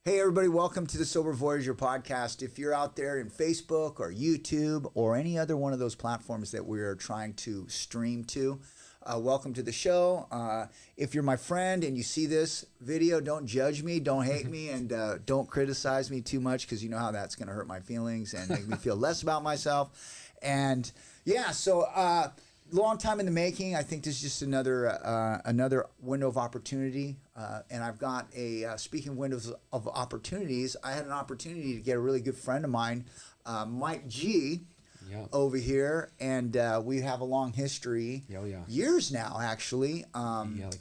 Hey everybody, welcome to the Sober Voyager podcast. If you're out there in Facebook or YouTube or any other one of those platforms that we're trying to stream to, welcome to the show. If you're my friend and you see this video, don't judge me, don't hate me, and don't criticize me too much, because you know how that's going to hurt my feelings and make me feel less about myself. And yeah, so long time in the making. I think this is just another window of opportunity. And I've got speaking of windows of opportunities, I had an opportunity to get a really good friend of mine, Mike G, over here. And we have a long history, years now, actually. 10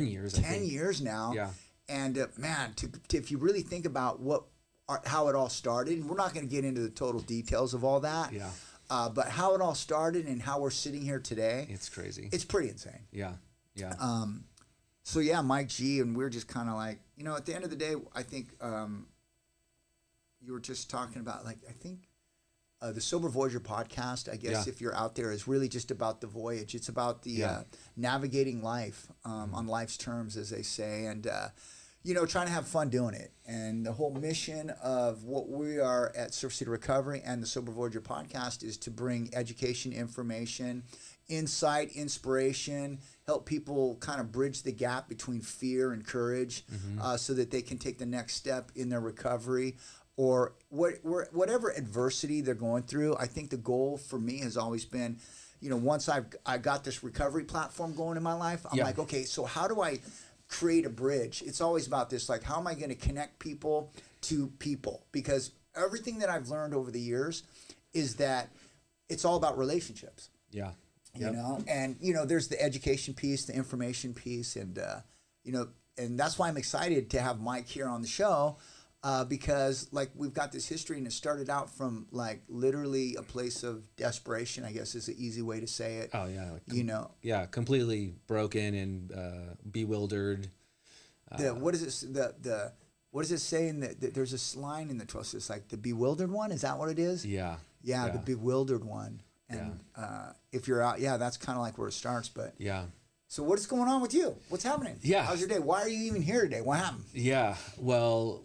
years. 10 years now. Yeah. And man, if you really think about how it all started, and we're not going to get into the total details of all that. Yeah. But how it all started and how we're sitting here today. It's crazy. It's pretty insane. Yeah. Yeah. So yeah, Mike G, and we're just kind of like, at the end of the day, I think you were just talking about, like, I think the Sober Voyager podcast, I guess, if you're out there, is really just about the voyage. It's about the navigating life on life's terms, as they say, and trying to have fun doing it. And the whole mission of what we are at Surf City Recovery and the Sober Voyager podcast is to bring education, information, insight, inspiration, help people kind of bridge the gap between fear and courage, so that they can take the next step in their recovery or whatever adversity they're going through. I think the goal for me has always been, once I got this recovery platform going in my life, I'm like, okay, so how do I create a bridge? It's always about this, like, how am I going to connect people to people? Because everything that I've learned over the years is that it's all about relationships. Yeah. And there's the education piece, the information piece, and and that's why I'm excited to have Mike here on the show, because like we've got this history, and it started out from like literally a place of desperation, I guess is the easy way to say it. Oh yeah. Completely broken and bewildered. What is it? What does it say in there's this line in the 12? It's like the bewildered one. Is that what it is? Yeah. Yeah, the bewildered one. And if you're out, that's kind of like where it starts. But so what's going on with you? What's happening? Yeah. How's your day? Why are you even here today? What happened? Yeah. Well,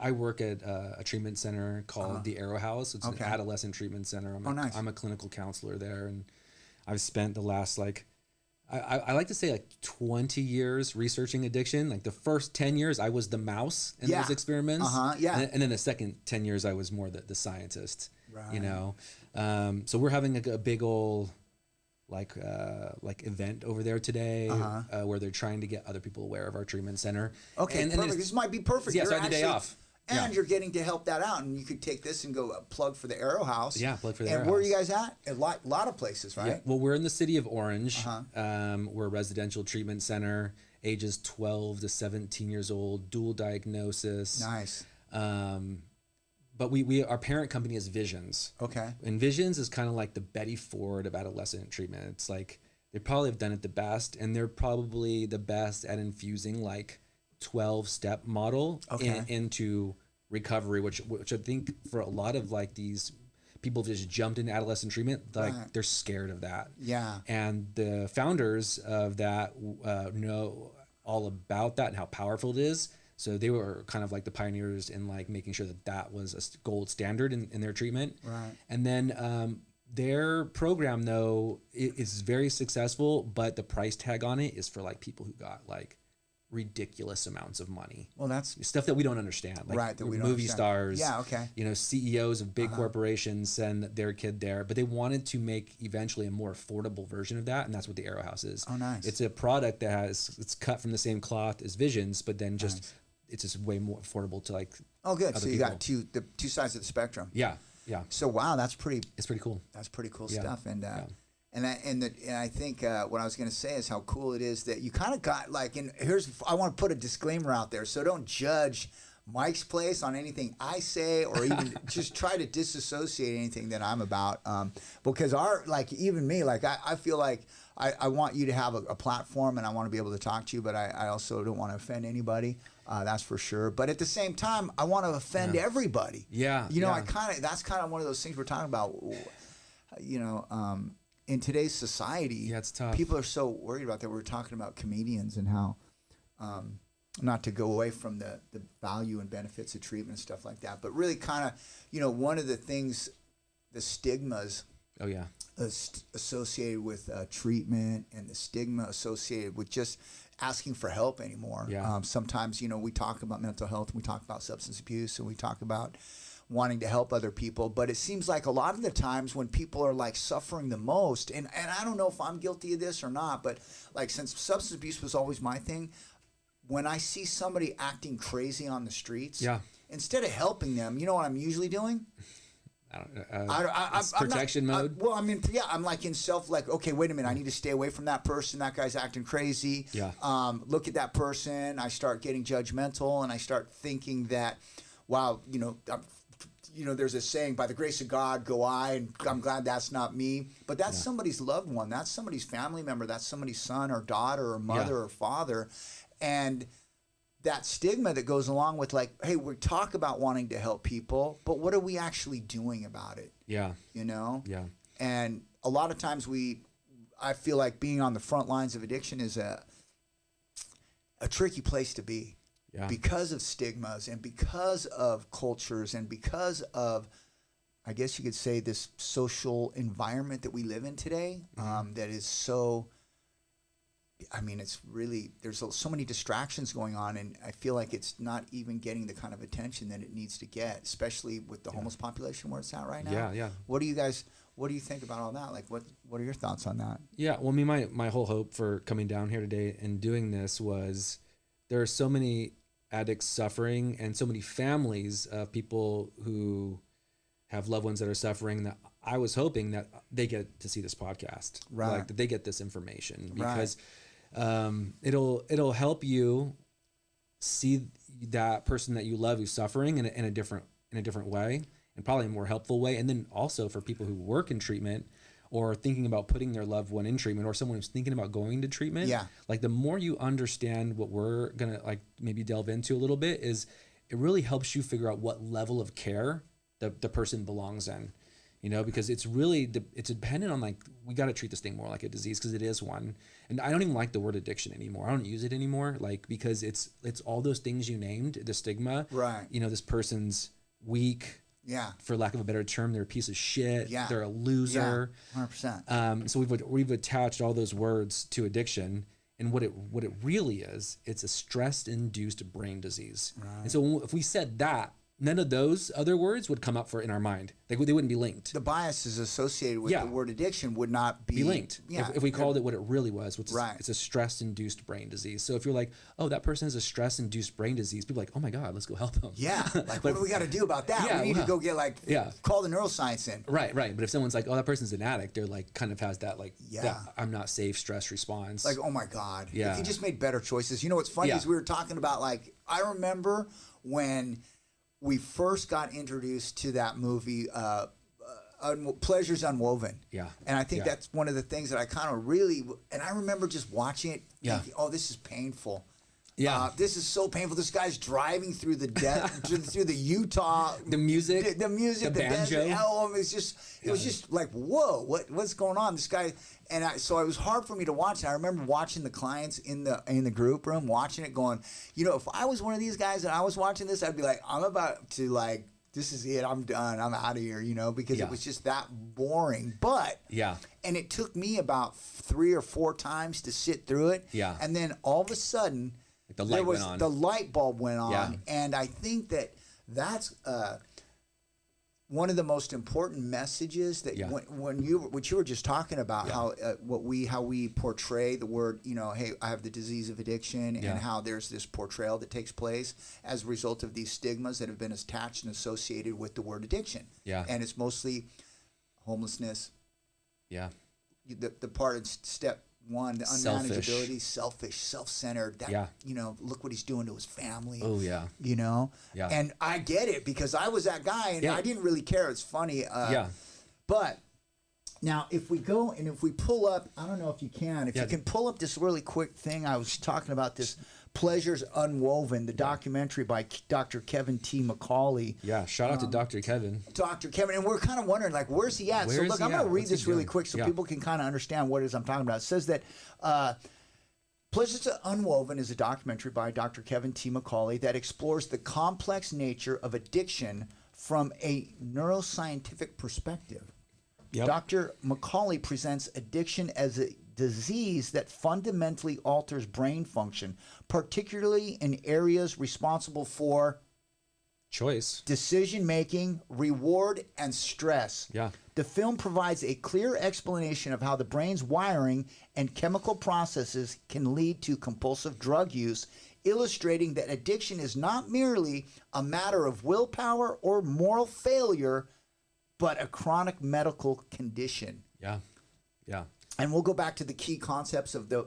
I work at a treatment center called the Arrow House. It's an adolescent treatment center. Nice. I'm a clinical counselor there, and I've spent the last I like to say like 20 years researching addiction. Like the first 10 years, I was the mouse in those experiments. And then the second 10 years, I was more the scientist. Right. So we're having a big old like event over there today, where they're trying to get other people aware of our treatment center. Okay, and perfect. This might be perfect. Yeah, so I had the day off. And you're getting to help that out, and you could take this and go plug for the Arrow House. Yeah, plug for the Arrow House. And where are you guys at? A lot of places, right? Yeah. Well, we're in the city of Orange. We're a residential treatment center, ages 12 to 17 years old, dual diagnosis. Nice. But our parent company is Visions. Okay. And Visions is kind of like the Betty Ford of adolescent treatment. It's like they probably have done it the best, and they're probably the best at infusing like 12-step model into recovery, which I think for a lot of like these people who just jumped into adolescent treatment, like they're scared of that. Yeah. And the founders of that know all about that and how powerful it is. So they were kind of like the pioneers in like making sure that was a gold standard in their treatment. Right. And then their program though is very successful, but the price tag on it is for like people who got like ridiculous amounts of money. Well, that's stuff that we don't understand. Like that we don't movie understand. Stars, CEOs of big corporations send their kid there, but they wanted to make eventually a more affordable version of that, and that's what the Arrow House is. Oh, nice. It's a product that it's cut from the same cloth as Visions, but then it's just way more affordable to like. Oh, good. So you got two sides of the spectrum. Yeah, yeah. So wow, it's pretty cool. That's pretty cool stuff, and. And I think what I was going to say is how cool it is that you kind of got like, and I want to put a disclaimer out there, so don't judge Mike's place on anything I say, or even just try to disassociate anything that I'm about, because even me, I feel like I want you to have a platform, and I want to be able to talk to you, but I also don't want to offend anybody. That's for sure. But at the same time, I want to offend everybody. Yeah. That's kind of one of those things we're talking about. In today's society, it's tough. People are so worried about that. We're talking about comedians and how not to go away from the value and benefits of treatment and stuff like that, but really kind of, one of the things, the stigmas associated with treatment and the stigma associated with just asking for help anymore. Sometimes, we talk about mental health, we talk about substance abuse, and we talk about wanting to help other people, but it seems like a lot of the times when people are like suffering the most, and I don't know if I'm guilty of this or not, but like since substance abuse was always my thing, when I see somebody acting crazy on the streets, instead of helping them, you know what I'm usually doing? I'm protection mode. I'm like in okay, wait a minute, I need to stay away from that person. That guy's acting crazy. Look at that person. I start getting judgmental, and I start thinking that, wow, there's a saying, by the grace of God go I, and I'm glad that's not me. But that's somebody's loved one. That's somebody's family member. That's somebody's son or daughter or mother or father. And that stigma that goes along with like, hey, we talk about wanting to help people, but what are we actually doing about it? And a lot of times I feel like being on the front lines of addiction is a tricky place to be because of stigmas and because of cultures and because of, I guess you could say, this social environment that we live in today, that is so, it's really, there's so many distractions going on, and I feel like it's not even getting the kind of attention that it needs to get, especially with the homeless population where it's at right now. What do you think about all that? Like, what are your thoughts on that? Yeah, well, my whole hope for coming down here today and doing this was there are so many addicts suffering and so many families of people who have loved ones that are suffering that I was hoping that they get to see this podcast, like that they get this information, because it'll help you see that person that you love who's suffering in a different way, and probably a more helpful way. And then also for people who work in treatment or thinking about putting their loved one in treatment, or someone who's thinking about going to treatment, like the more you understand what we're gonna like maybe delve into a little bit, is it really helps you figure out what level of care the person belongs in. Because it's really, it's dependent on, like, we got to treat this thing more like a disease, because it is one. And I don't even like the word addiction anymore. I don't use it anymore, like, because it's all those things you named, the stigma. This person's weak. For lack of a better term, they're a piece of shit. They're a loser. 100%. So we've attached all those words to addiction. And what it really is, it's a stress-induced brain disease. And so if we said that, none of those other words would come up in our mind. They wouldn't be linked. The biases associated with the word addiction would not be linked. If we called it what it really was, which is it's a stress-induced brain disease. So if you're like, oh, that person has a stress-induced brain disease, people are like, oh my God, let's go help them. Like, what do we got to do about that? We need to go get call the neuroscience in. Right. But if someone's like, oh, that person's an addict, they're like, kind of has that that I'm not safe stress response. Like, oh my God. If he just made better choices. What's funny is we were talking about, like, I remember when we first got introduced to that movie, Pleasures Unwoven. And I think that's one of the things that I kind of really, and I remember just watching it thinking, oh, this is painful. This is so painful. This guy's driving through the through the Utah. The music, the banjo. It was just like, whoa, what's going on? This guy, so it was hard for me to watch. I remember watching the clients in the group room, watching it, going, if I was one of these guys and I was watching this, I'd be like, I'm about to, like, this is it. I'm done. I'm out of here. Because it was just that boring. But and it took me about 3 or 4 times to sit through it. And then all of a sudden, the light bulb went on, and I think that's one of the most important messages that what you were just talking about, how we portray the word, hey, I have the disease of addiction, and how there's this portrayal that takes place as a result of these stigmas that have been attached and associated with the word addiction. And it's mostly homelessness. The part in step 1, the unmanageability, selfish, self-centered. Look what he's doing to his family. And I get it, because I was that guy, and I didn't really care. It's funny. But now, if we go and if we pull up, I don't know if you can. If you can pull up this really quick thing, I was talking about this Pleasures Unwoven, the documentary by Dr. Kevin T. McCauley. Shout out to Dr. Kevin. Dr. Kevin, and we're kind of wondering, like, where's he at? I'm going to read this really quick so people can kind of understand what it is I'm talking about. It says that Pleasures Unwoven is a documentary by Dr. Kevin T. McCauley that explores the complex nature of addiction from a neuroscientific perspective. Yep. Dr. McCauley presents addiction as a disease that fundamentally alters brain function, particularly in areas responsible for choice, decision-making, reward, and stress. Yeah. The film provides a clear explanation of how the brain's wiring and chemical processes can lead to compulsive drug use, illustrating that addiction is not merely a matter of willpower or moral failure, but a chronic medical condition. Yeah. Yeah. And we'll go back to the key concepts of the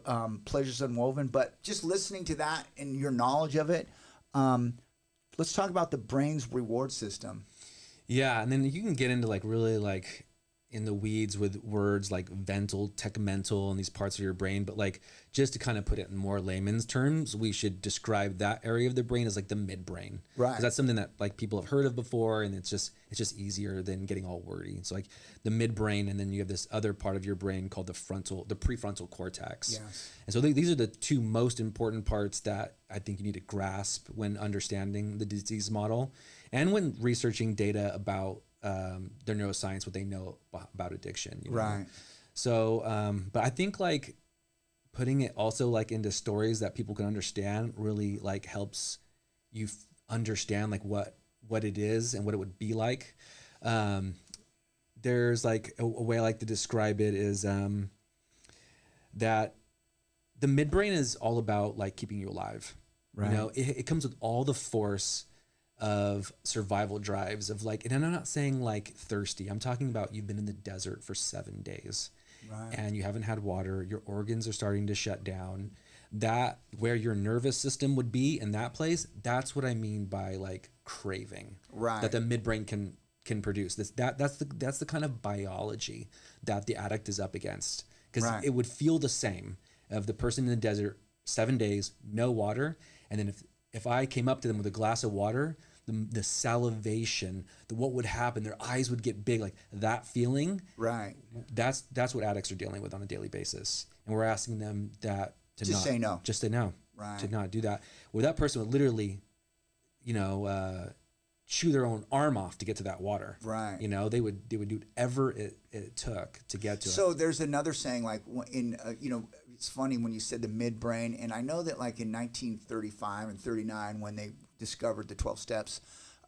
Pleasures Unwoven, but just listening to that and your knowledge of it, let's talk about the brain's reward system. Yeah, and then you can get into like really like in the weeds with words like ventral, tegmental, and these parts of your brain. But like just to kind of put it in more layman's terms, we should describe that area of the brain as like the midbrain. Right. Because that's something that like people have heard of before, and it's just easier than getting all wordy. So like the midbrain, and then you have this other part of your brain called the prefrontal cortex. Yes. And so these are the two most important parts that I think you need to grasp when understanding the disease model and when researching data about their neuroscience, what they know about addiction. You know? Right. So, but I think like putting it also like into stories that people can understand really like helps you understand like what it is and what it would be like. There's like a way I like to describe it is that the midbrain is all about like keeping you alive. Right. You know, it comes with all the force of survival drives of like, and I'm not saying like thirsty. I'm talking about you've been in the desert for 7 days, right, and you haven't had water. Your organs are starting to shut down. That where your nervous system would be in that place. That's what I mean by like craving. Right. That the midbrain can produce. That's the kind of biology that the addict is up against, because right, it would feel the same of the person in the desert 7 days, no water, and then if I came up to them with a glass of water, the salivation, what would happen, their eyes would get big, like that feeling. Right. That's what addicts are dealing with on a daily basis. And we're asking them that to just say no. Just say no. Right. To not do that. Well, that person would literally, chew their own arm off to get to that water. Right. You know, they would do whatever it took to get to it. So there's another saying like in, it's funny when you said the midbrain, and I know that like in 1935 and 39 when they discovered the 12 steps,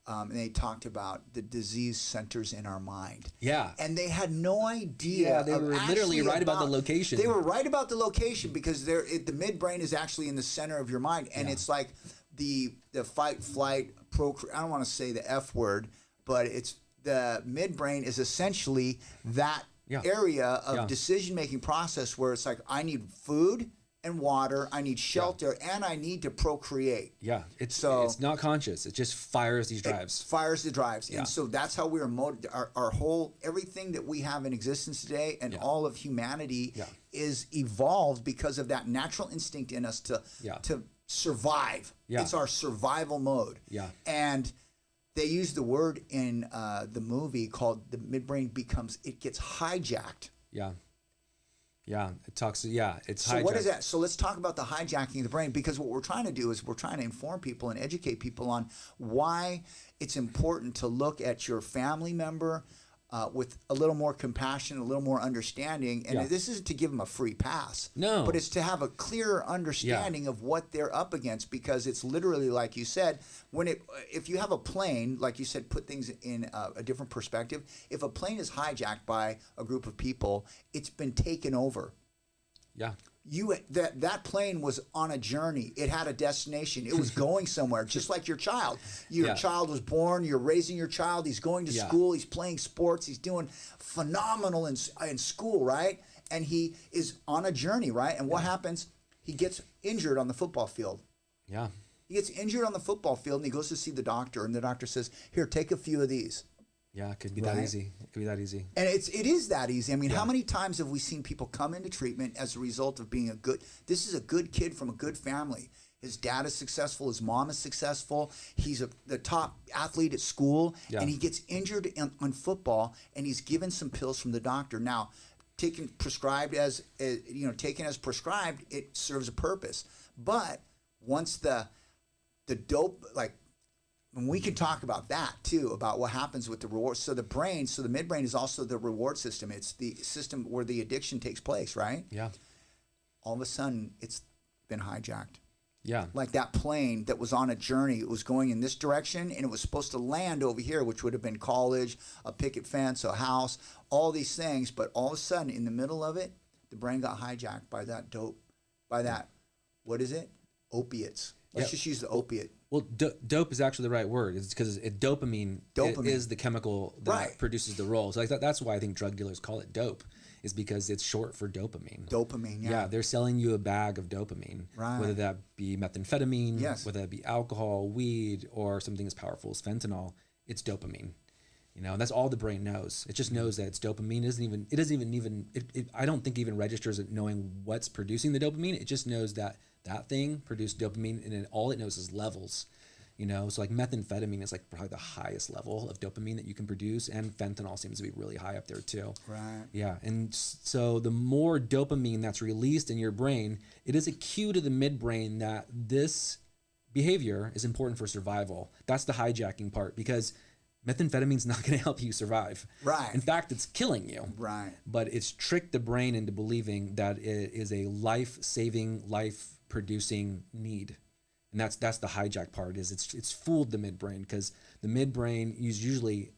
and they talked about the disease centers in our mind. Yeah. And they had no idea. Yeah, they were literally right about the location. They were right about the location because the midbrain is actually in the center of your mind, and it's like the fight, flight, I don't want to say the F word, but it's the midbrain is essentially that area of decision-making process where it's like, I need food and water, I need shelter, and I need to procreate. Yeah, it's not conscious. It just fires these drives. It fires the drives. Yeah. And so that's how we are motivated. Our whole, everything that we have in existence today and all of humanity is evolved because of that natural instinct in us to survive. Yeah. It's our survival mode. Yeah. And they use the word in the movie called the midbrain gets hijacked. Yeah. Yeah. It's hijacked. So what is that? So let's talk about the hijacking of the brain, because what we're trying to do is we're trying to inform people and educate people on why it's important to look at your family member with a little more compassion, a little more understanding. And this isn't to give them a free pass. No. But it's to have a clearer understanding of what they're up against, because it's literally, like you said, if you have a plane, like you said, put things in a different perspective. If a plane is hijacked by a group of people, it's been taken over. Yeah. That plane was on a journey. It had a destination. It was going somewhere, just like your child. Your child was born. You're raising your child. He's going to school. He's playing sports. He's doing phenomenal in school, right? And he is on a journey, right? And what happens? He gets injured on the football field. Yeah. He gets injured on the football field, and he goes to see the doctor, and the doctor says, "Here, take a few of these." Yeah, it could be that easy. It could be that easy. And it is that easy. I mean, how many times have we seen people come into treatment as a result of being this is a good kid from a good family. His dad is successful. His mom is successful. He's the top athlete at school. Yeah. And he gets injured on football, and he's given some pills from the doctor. Now, taken prescribed as taken as prescribed, it serves a purpose. But once the dope, like, and we can talk about that too, about what happens with the reward. So the midbrain is also the reward system. It's the system where the addiction takes place, right? Yeah. All of a sudden, it's been hijacked. Yeah. Like that plane that was on a journey, it was going in this direction and it was supposed to land over here, which would have been college, a picket fence, a house, all these things. But all of a sudden, in the middle of it, the brain got hijacked by that dope, by that, what is it? Opiates. Let's just use the opiate. Well, dope is actually the right word. It's because dopamine is the chemical that produces the role. So that's why I think drug dealers call it dope, is because it's short for dopamine. Dopamine, yeah. Yeah, they're selling you a bag of dopamine, whether that be methamphetamine, whether that be alcohol, weed, or something as powerful as fentanyl. It's dopamine. And that's all the brain knows. It just knows that it's dopamine. I don't think even registers at knowing what's producing the dopamine. It just knows that thing produced dopamine, and then all it knows is levels. So like methamphetamine is like probably the highest level of dopamine that you can produce, and fentanyl seems to be really high up there too. Right. Yeah, and so the more dopamine that's released in your brain, it is a cue to the midbrain that this behavior is important for survival. That's the hijacking part, because methamphetamine's not going to help you survive. Right. In fact, it's killing you. Right. But it's tricked the brain into believing that it is a life-saving, life-producing need. And that's the hijack part, is it's fooled the midbrain, because the midbrain is usually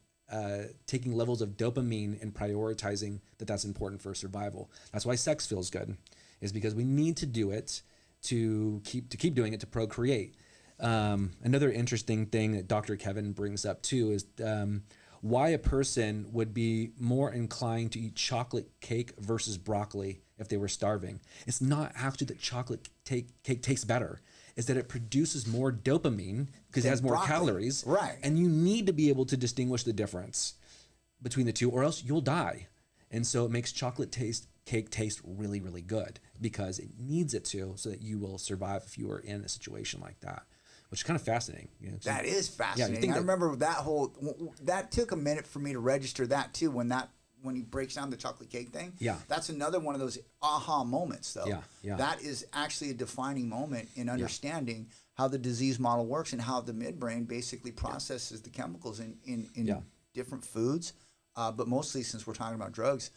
taking levels of dopamine and prioritizing that's important for survival. That's why sex feels good, is because we need to do it to keep doing it, to procreate. Another interesting thing that Dr. Kevin brings up too is why a person would be more inclined to eat chocolate cake versus broccoli if they were starving. It's not actually that chocolate cake tastes better. It's that it produces more dopamine because it has more calories. Right. And you need to be able to distinguish the difference between the two, or else you'll die. And so it makes chocolate cake taste really, really good, because it needs it to, so that you will survive if you are in a situation like that. Which is kind of fascinating. That is fascinating. I remember that took a minute for me to register that too, when he breaks down the chocolate cake thing. Yeah. That's another one of those aha moments though. Yeah. Yeah. That is actually a defining moment in understanding how the disease model works and how the midbrain basically processes the chemicals in different foods. But mostly, since we're talking about drugs,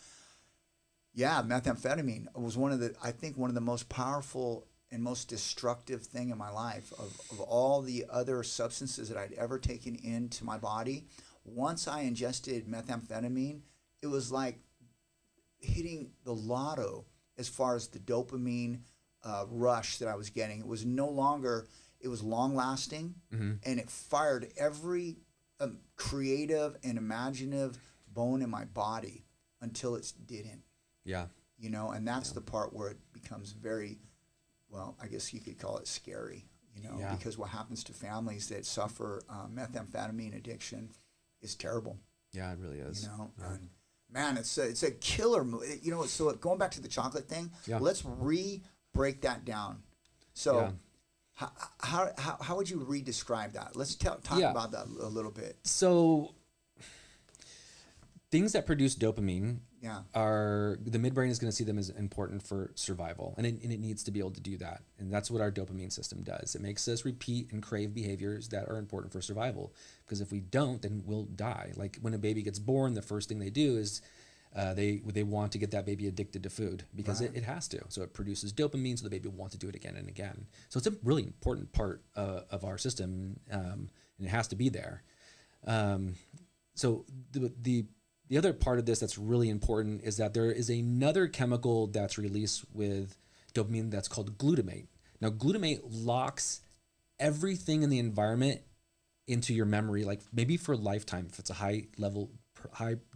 methamphetamine was one of the most powerful and most destructive thing in my life of all the other substances that I'd ever taken into my body. Once I ingested methamphetamine, it was like hitting the lotto as far as the dopamine rush that I was getting. It was it was long lasting, and it fired every creative and imaginative bone in my body until it didn't. Yeah. And that's the part where it becomes very, well, I guess you could call it scary, because what happens to families that suffer methamphetamine addiction is terrible. Yeah, it really is. And man, it's a killer. So going back to the chocolate thing, let's break that down. So how would you re-describe that? Let's talk about that a little bit. So things that produce dopamine are, the midbrain is going to see them as important for survival, and it needs to be able to do that. And that's what our dopamine system does. It makes us repeat and crave behaviors that are important for survival, because if we don't, then we'll die. Like when a baby gets born, the first thing they do is they want to get that baby addicted to food, because it has to. So it produces dopamine, so the baby will want to do it again and again. So it's a really important part of our system, and it has to be there. So the other part of this that's really important is that there is another chemical that's released with dopamine that's called glutamate. Now, glutamate locks everything in the environment into your memory, like maybe for a lifetime, if it's a high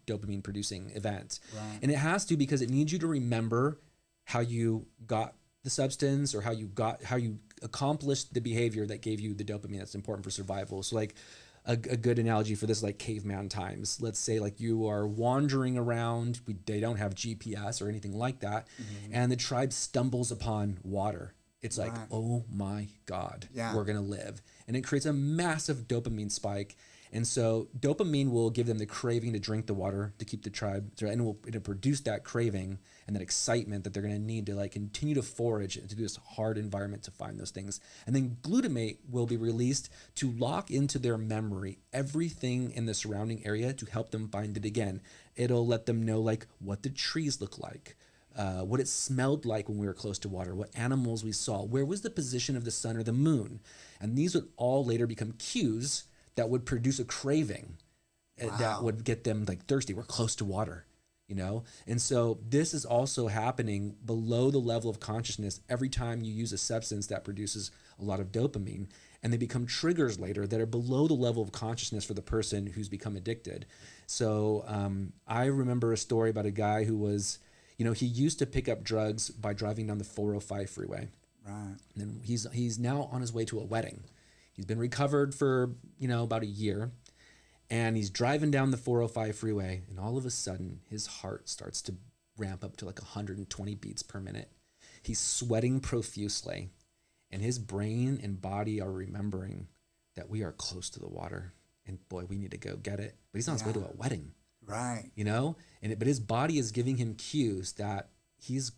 dopamine producing event. Right. And it has to, because it needs you to remember how you got the substance, or how you accomplished the behavior that gave you the dopamine that's important for survival. So like a good analogy for this is like caveman times. Let's say like you are wandering around, they don't have GPS or anything like that, and the tribe stumbles upon water. It's like, oh my God, we're going to live. And it creates a massive dopamine spike. And so dopamine will give them the craving to drink the water, to keep the tribe, and it'll produce that craving and that excitement that they're going to need to like continue to forage into this hard environment to find those things. And then glutamate will be released to lock into their memory everything in the surrounding area to help them find it again. It'll let them know like what the trees look like, what it smelled like when we were close to water, what animals we saw, where was the position of the sun or the moon. And these would all later become cues that would produce a craving that would get them like thirsty. We're close to water, you know? And so this is also happening below the level of consciousness every time you use a substance that produces a lot of dopamine, and they become triggers later that are below the level of consciousness for the person who's become addicted. So I remember a story about a guy who was, you know, he used to pick up drugs by driving down the 405 freeway. Right. And he's now on his way to a wedding. He's been recovered for, you know, about a year, and he's driving down the 405 freeway, and all of a sudden his heart starts to ramp up to like 120 beats per minute. He's sweating profusely, and his brain and body are remembering that we are close to the water, and boy, we need to go get it. But he's on his way to a wedding. Right. You know, but his body is giving him cues that he's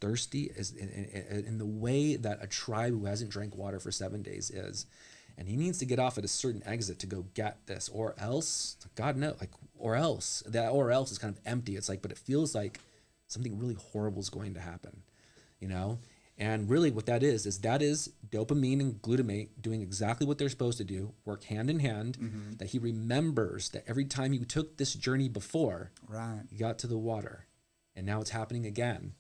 thirsty in the way that a tribe who hasn't drank water for 7 days is. And he needs to get off at a certain exit to go get this, or else, God knows, like, or else is kind of empty. It's like, but it feels like something really horrible is going to happen, you know? And really what that is dopamine and glutamate doing exactly what they're supposed to do, work hand in hand, that he remembers that every time he took this journey before, he got to the water. And now it's happening again.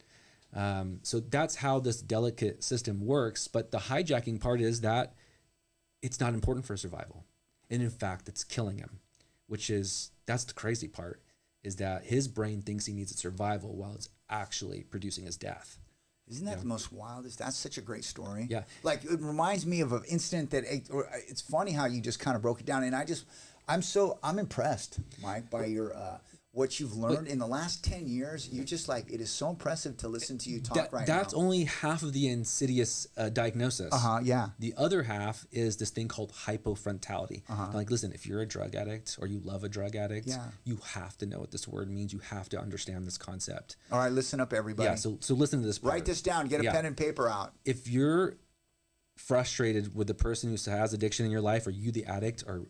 So that's how this delicate system works. But the hijacking part is that it's not important for survival. And in fact, it's killing him, that's the crazy part, is that his brain thinks he needs its survival while it's actually producing his death. Isn't that the most wildest? That's such a great story. Yeah. Like, it reminds me of an incident that, it's funny how you just kind of broke it down. And I'm impressed, Mike, by your, what you've learned in the last 10 years. You just like, it is so impressive to listen to you talk right now. That's only half of the insidious diagnosis. Yeah. The other half is this thing called hypofrontality. Like, listen, if you're a drug addict or you love a drug addict, you have to know what this word means. You have to understand this concept. All right, listen up, everybody. Yeah, so listen to this part. Write this down. Get a pen and paper out. If you're frustrated with the person who has addiction in your life, or you, the addict, or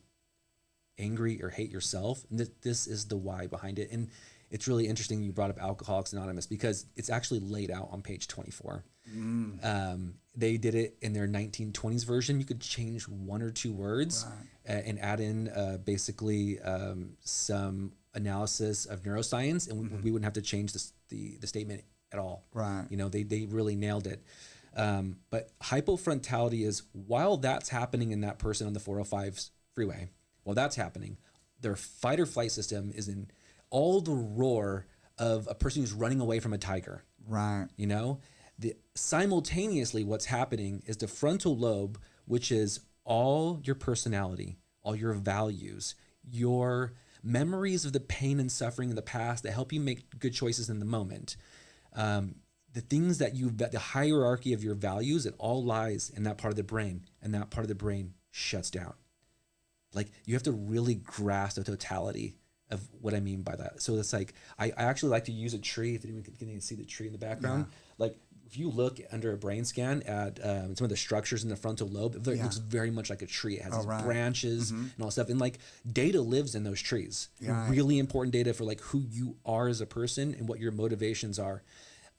angry or hate yourself, this is the why behind it. And it's really interesting you brought up Alcoholics Anonymous, because it's actually laid out on page 24. They did it in their 1920s version. You could change one or two words and add in basically some analysis of neuroscience, and we wouldn't have to change the statement at all. Right. You know, they really nailed it. But hypofrontality is, while that's happening in that person on the 405 freeway, while that's happening, their fight or flight system is in all the roar of a person who's running away from a tiger. Right. You know, simultaneously what's happening is the frontal lobe, which is all your personality, all your values, your memories of the pain and suffering in the past that help you make good choices in the moment. The things that the hierarchy of your values, it all lies in that part of the brain, and that part of the brain shuts down. Like, you have to really grasp the totality of what I mean by that. So it's like, I actually like to use a tree, if anyone can see the tree in the background. Like, if you look under a brain scan at some of the structures in the frontal lobe, it looks very much like a tree. It has these branches and all stuff. And like, data lives in those trees. Really important data for like who you are as a person and what your motivations are.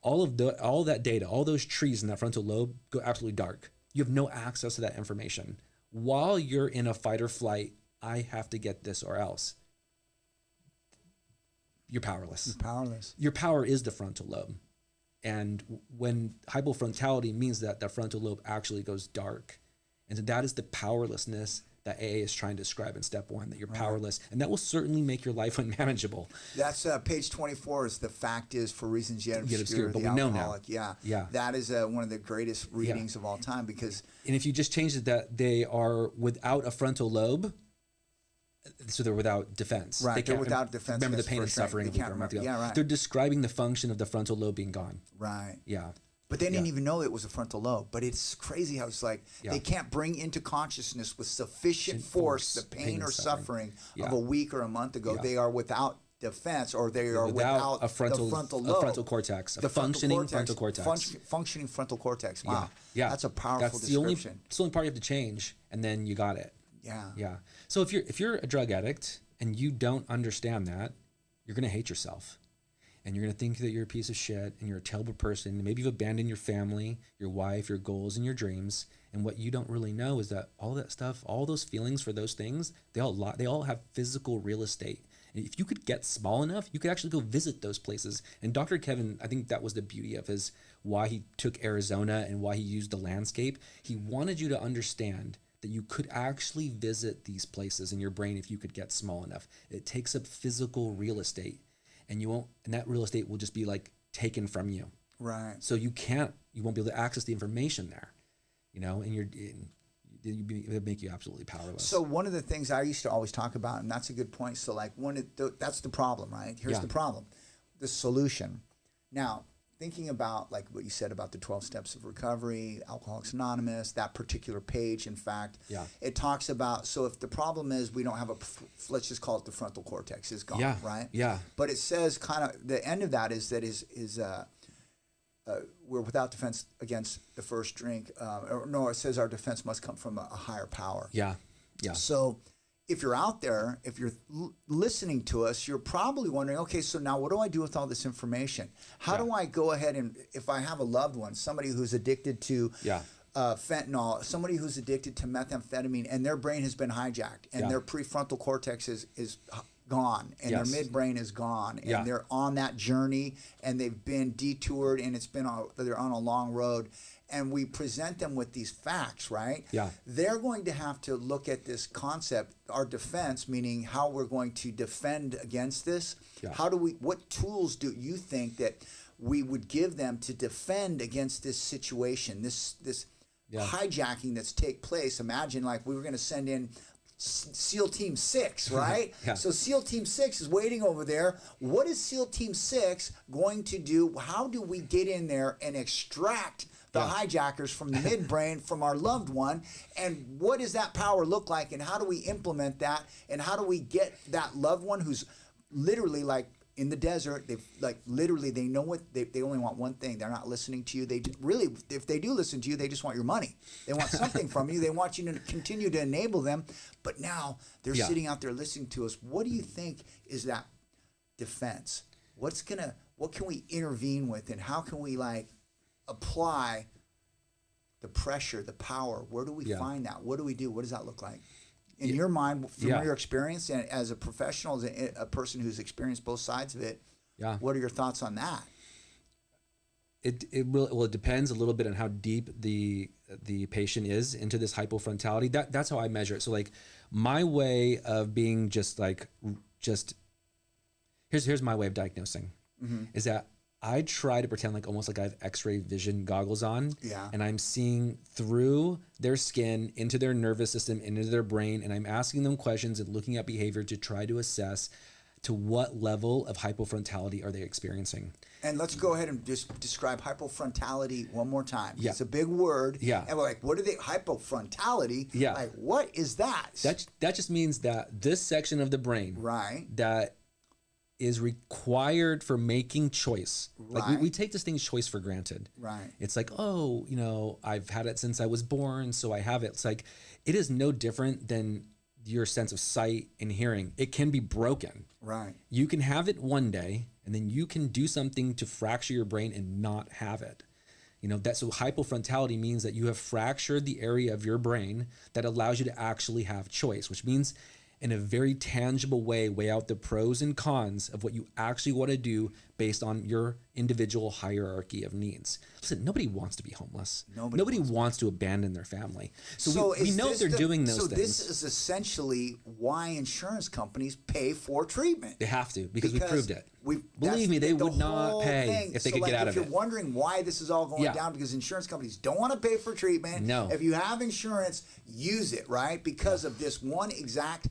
All that data, all those trees in that frontal lobe go absolutely dark. You have no access to that information. While you're in a fight or flight, I have to get this or else. You're powerless. You're powerless. Your power is the frontal lobe. And when hypofrontality means that the frontal lobe actually goes dark. And so that is the powerlessness that AA is trying to describe in step one, that you're powerless. And that will certainly make your life unmanageable. That's page 24 is the fact is for reasons yet obscure, but the we alcoholic. Know now. Yeah. That is one of the greatest readings of all time, because... And if you just change it that they are without a frontal lobe, so they're without defense. Right, they're without defense. Remember the pain and suffering. They can't remember. Yeah, right. They're describing the function of the frontal lobe being gone. Right. Yeah. But they didn't even know it was a frontal lobe. But it's crazy how it's like they can't bring into consciousness with sufficient force the pain or suffering of a week or a month ago. They are without defense, or they are without a frontal lobe, a frontal cortex, a functioning frontal cortex. Functioning frontal cortex. Wow. Yeah. That's a powerful description. It's the only part you have to change, and then you got it. Yeah. Yeah. So if you're a drug addict and you don't understand that, you're going to hate yourself. And you're going to think that you're a piece of shit and you're a terrible person. Maybe you've abandoned your family, your wife, your goals, and your dreams. And what you don't really know is that all that stuff, all those feelings for those things, they all have physical real estate. And if you could get small enough, you could actually go visit those places. And Dr. Kevin, I think that was the beauty of why he took Arizona and why he used the landscape. He wanted you to understand that you could actually visit these places in your brain if you could get small enough. It takes up physical real estate. And that real estate will just be like taken from you. Right. So you won't be able to access the information there, and it'll make you absolutely powerless. So one of the things I used to always talk about, and that's a good point. So like that's the problem, right? Here's the problem, the solution. Now, thinking about like what you said about the 12 steps of recovery, Alcoholics Anonymous, that particular page, in fact, it talks about, so if the problem is we don't have let's just call it the frontal cortex is gone, right? Yeah. But it says kind of, the end of that is we're without defense against the first drink. It says our defense must come from a higher power. Yeah. Yeah. So if you're out there, if you're listening to us, you're probably wondering, okay, so now what do I do with all this information? How do I go ahead and, if I have a loved one, somebody who's addicted to fentanyl, somebody who's addicted to methamphetamine, and their brain has been hijacked, and their prefrontal cortex is gone, and their midbrain is gone, and they're on that journey, and they've been detoured, and they're on a long road. And we present them with these facts, right? Yeah. They're going to have to look at this concept, our defense, meaning how we're going to defend against this. Yeah. What tools do you think that we would give them to defend against this situation, this hijacking that's take place? Imagine like we were going to send in SEAL Team 6, right? So SEAL Team 6 is waiting over there. What is SEAL Team 6 going to do? How do we get in there and extract the hijackers from the midbrain from our loved one, and what does that power look like, and how do we implement that, and how do we get that loved one who's literally like in the desert, they know what they only want one thing. They're not listening to you. They really, if they do listen to you, they just want your money. They want something from you. They want you to continue to enable them. But now they're sitting out there listening to us. What do you think is that defense? What can we intervene with, and how can we apply the pressure, the power? Where do we find that? What do we do? What does that look like? In your mind, from your experience, and as a professional, as a person who's experienced both sides of it, what are your thoughts on that? It depends a little bit on how deep the patient is into this hypofrontality. That's how I measure it. So like my way of being here's my way of diagnosing is that I try to pretend almost like I have X-ray vision goggles on, and I'm seeing through their skin into their nervous system, into their brain, and I'm asking them questions and looking at behavior to try to assess to what level of hypofrontality are they experiencing. And let's go ahead and just describe hypofrontality one more time. It's a big word. And we're like, what are they? Hypofrontality? Like, what is that? That just means that this section of the brain, that is required for making choice. Like we take this thing choice for granted. It's like, I've had it since I was born, so I have it. It's like, it is no different than your sense of sight and hearing. It can be broken. You can have it one day, and then you can do something to fracture your brain and not have it. So hypofrontality means that you have fractured the area of your brain that allows you to actually have choice, which means in a very tangible way, weigh out the pros and cons of what you actually want to do based on your individual hierarchy of needs. Listen, nobody wants to be homeless. Nobody wants to abandon their family. So we know they're doing those things. So this is essentially why insurance companies pay for treatment. They have to, because we proved it. Believe me, they would not pay if they could get out of it. If you're wondering why this is all going down, because insurance companies don't want to pay for treatment. No. If you have insurance, use it, right? Because of this one exact...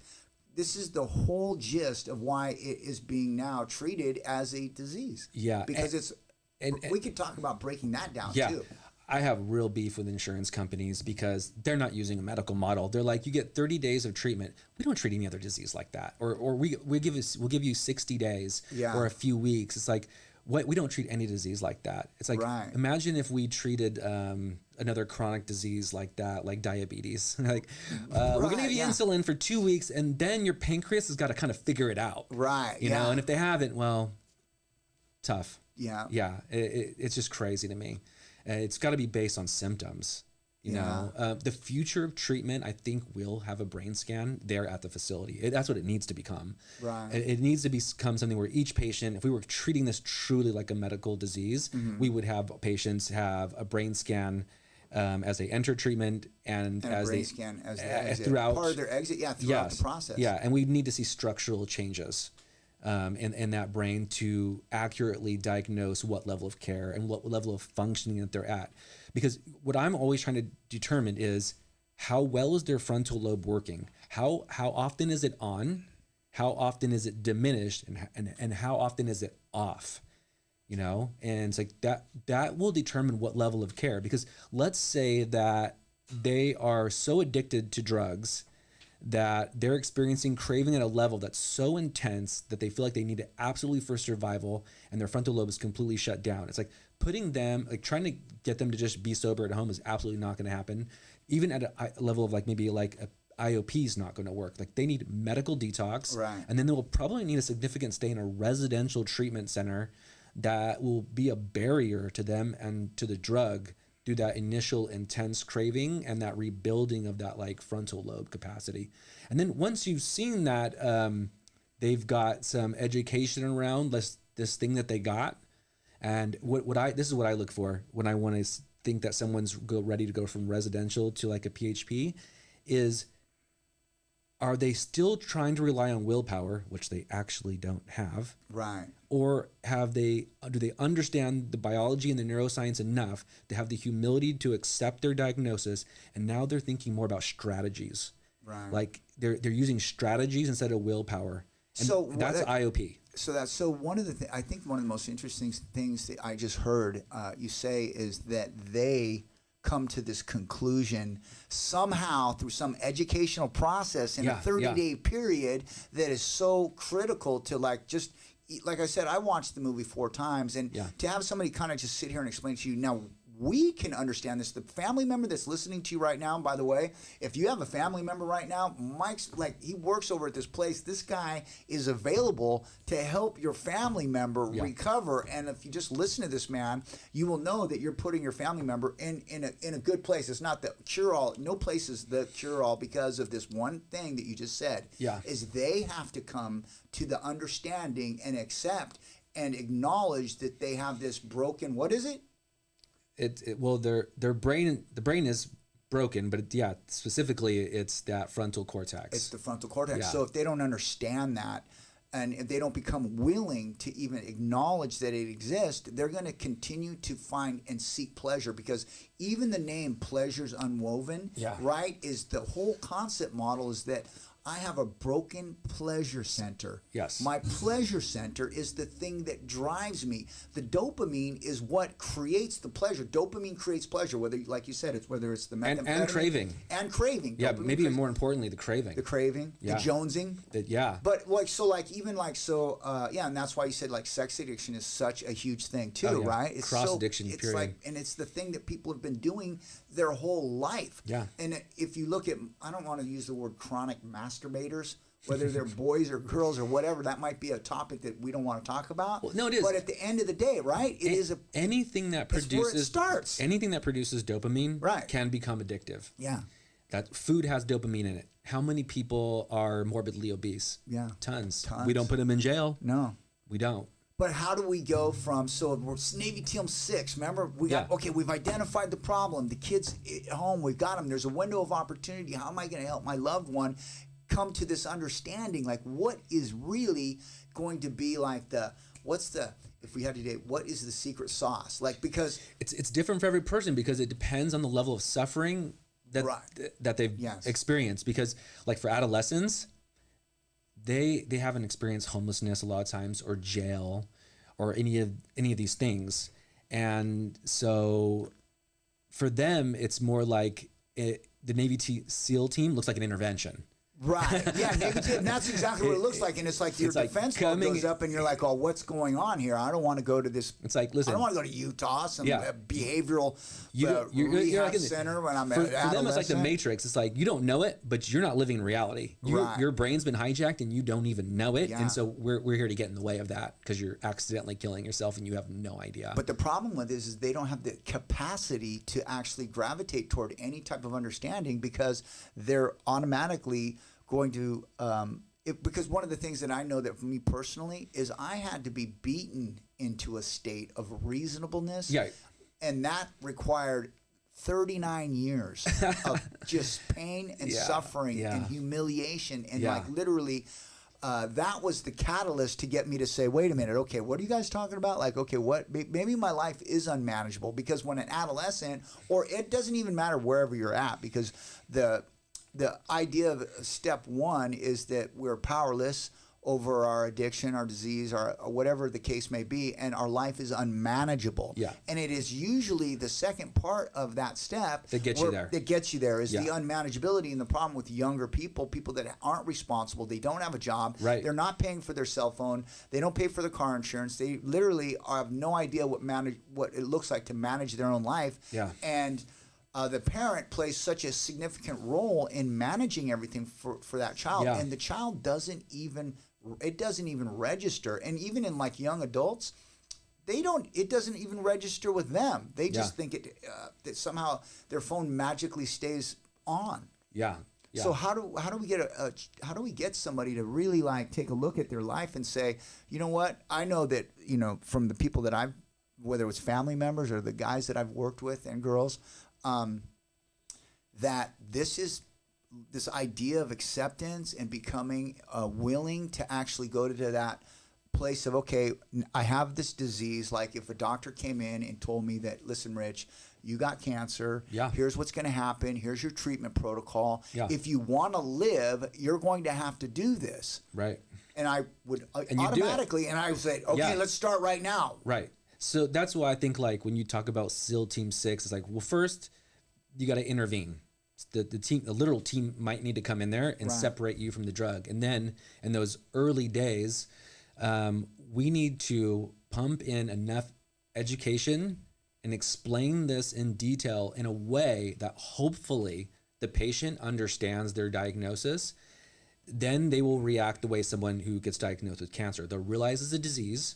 This is the whole gist of why it is being now treated as a disease. Yeah. Because it's And we could talk about breaking that down too. I have real beef with insurance companies because they're not using a medical model. They're like, you get 30 days of treatment. We don't treat any other disease like that. Or we'll give you 60 days or a few weeks. It's like, we don't treat any disease like that. It's like, imagine if we treated another chronic disease like that, like diabetes. Like, we're going to give you insulin for 2 weeks, and then your pancreas has got to kind of figure it out. Right. You know, and if they haven't, well, tough. Yeah. Yeah. It's just crazy to me. It's got to be based on symptoms. You know, the future of treatment, I think, will have a brain scan there at the facility. That's what it needs to become. Right. It needs to become something where each patient, if we were treating this truly like a medical disease, we would have patients have a brain scan as they enter treatment and as they scan as they exit. Throughout part of their exit, throughout the process. Yeah, and we need to see structural changes in that brain to accurately diagnose what level of care and what level of functioning that they're at. Because what I'm always trying to determine is how well is their frontal lobe working? How often is it on? How often is it diminished? And how often is it off? You know, and it's like that will determine what level of care. Because let's say that they are so addicted to drugs that they're experiencing craving at a level that's so intense that they feel like they need it absolutely for survival, and their frontal lobe is completely shut down. It's like putting them, like trying to get them to just be sober at home is absolutely not going to happen. Even at a level of like maybe like a IOP is not going to work. Like they need medical detox, and then they will probably need a significant stay in a residential treatment center that will be a barrier to them and to the drug through that initial intense craving and that rebuilding of that like frontal lobe capacity. And then once you've seen that, they've got some education around this thing that they got. And this is what I look for when I want to think that someone's ready to go from residential to like a PHP is, are they still trying to rely on willpower, which they actually don't have? Right. Or do they understand the biology and the neuroscience enough to have the humility to accept their diagnosis, and now they're thinking more about strategies? Right. Like they're using strategies instead of willpower. And so that's IOP. So one of the I think one of the most interesting things that I just heard you say is that they come to this conclusion somehow through some educational process in a 30-day period that is so critical to like I said, I watched the movie 4 times, and to have somebody kind of just sit here and explain to you, now we can understand this. The family member that's listening to you right now, by the way, if you have a family member right now, Mike's like, he works over at this place. This guy is available to help your family member recover. And if you just listen to this man, you will know that you're putting your family member in a good place. It's not the cure-all. No place is the cure-all because of this one thing that you just said. Yeah. Is they have to come to the understanding and accept and acknowledge that they have this broken, what is it? Their brain, the brain is broken, but specifically it's that frontal cortex. It's the frontal cortex. Yeah. So if they don't understand that, and if they don't become willing to even acknowledge that it exists, they're going to continue to find and seek pleasure, because even the name Pleasures Unwoven, right, is the whole concept model is that I have a broken pleasure center. Yes. My pleasure center is the thing that drives me. The dopamine is what creates the pleasure. Dopamine creates pleasure, whether, like you said, whether it's the methamphetamine. And craving. And craving. Yeah, maybe more importantly, the craving. The craving, the jonesing. But and that's why you said like sex addiction is such a huge thing too, right? It's cross addiction period. It's like, and it's the thing that people have been doing their whole life. Yeah. And if you look at, I don't want to use the word chronic masturbators, whether they're boys or girls or whatever, that might be a topic that we don't want to talk about. Well, no, it is. But at the end of the day, right, anything that produces, where it starts. Anything that produces dopamine can become addictive. Yeah. That food has dopamine in it. How many people are morbidly obese? Yeah. Tons. We don't put them in jail. No. We don't. But how do we go from, so we're Navy Team 6, remember? We've identified the problem. The kids at home, we've got them. There's a window of opportunity. How am I going to help my loved one come to this understanding? Like, what is really going to be like if we had to date, what is the secret sauce? Like, because it's different for every person, because it depends on the level of suffering that they've experienced. Because like for adolescents, they haven't experienced homelessness a lot of times, or jail, or any of these things, And so for them, it's more like the Navy SEAL team looks like an intervention. Right. Yeah, and that's exactly what it looks like. And it's like your defense mode goes up and you're like, oh, what's going on here? I don't want to go to this. It's like, listen. I don't want to go to Utah, some behavioral rehab center when I'm at Adolescent. For them, it's like the Matrix. It's like, you don't know it, but you're not living in reality. Your brain's been hijacked and you don't even know it. Yeah. And so we're here to get in the way of that because you're accidentally killing yourself and you have no idea. But the problem with this is they don't have the capacity to actually gravitate toward any type of understanding because they're automatically going to because one of the things that I know that for me personally is I had to be beaten into a state of reasonableness, and that required 39 years of just pain and suffering and humiliation and like literally that was the catalyst to get me to say, wait a minute, okay, what are you guys talking about? Like, okay, what maybe my life is unmanageable because when an adolescent, or it doesn't even matter wherever you're at, because the idea of step one is that we're powerless over our addiction, our disease, or whatever the case may be, and our life is unmanageable. Yeah. And it is usually the second part of that step that gets you there. That gets you there is the unmanageability. And the problem with younger people that aren't responsible, they don't have a job, they're not paying for their cell phone, they don't pay for their car insurance, they literally have no idea what it looks like to manage their own life. Yeah. And the parent plays such a significant role in managing everything for that child, and the child doesn't even register. And even in like young adults, it doesn't even register with them. They just think that somehow their phone magically stays on. Yeah. So how do we get somebody to really like take a look at their life and say, you know what, I know that, from the people that I've, whether it was family members or the guys that I've worked with and girls, that this idea of acceptance and becoming willing to actually go to that place of, okay, I have this disease. Like if a doctor came in and told me that, listen, Rich, you got cancer. Yeah. Here's what's going to happen. Here's your treatment protocol. Yeah. If you want to live, you're going to have to do this. Right. And I would automatically, and I would say, okay, let's start right now. Right. So that's why I think like when you talk about SEAL Team 6, it's like, well, first you got to intervene. The literal team might need to come in there and separate you from the drug. And then in those early days, we need to pump in enough education and explain this in detail in a way that hopefully the patient understands their diagnosis. Then they will react the way someone who gets diagnosed with cancer. They'll realize it's a disease.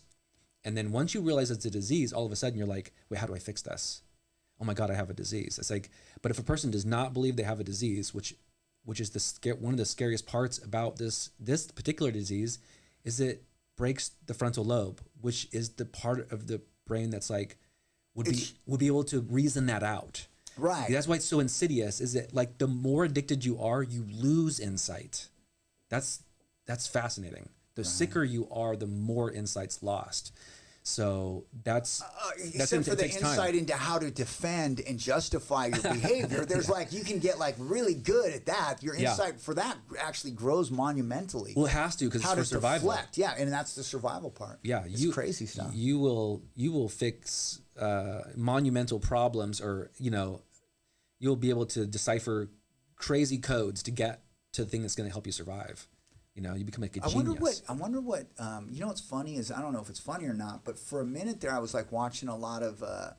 And then once you realize it's a disease, all of a sudden you're like, wait, how do I fix this? Oh my God, I have a disease. It's like, but if a person does not believe they have a disease, which is one of the scariest parts about this particular disease, is it breaks the frontal lobe, which is the part of the brain that's like would be able to reason that out. Right. That's why it's so insidious. Is it like the more addicted you are, you lose insight. That's fascinating. The sicker you are, the more insight's lost. So that's except for the insight into how to defend and justify your behavior. There's like you can get like really good at that. Your insight for that actually grows monumentally. Well, it has to because it's for survival. Deflect. Yeah, and that's the survival part. Yeah, it's crazy stuff. You will fix monumental problems, or you'll be able to decipher crazy codes to get to the thing that's going to help you survive. You become like a genius. I wonder what what's funny is, I don't know if it's funny or not, but for a minute there I was like watching a lot of the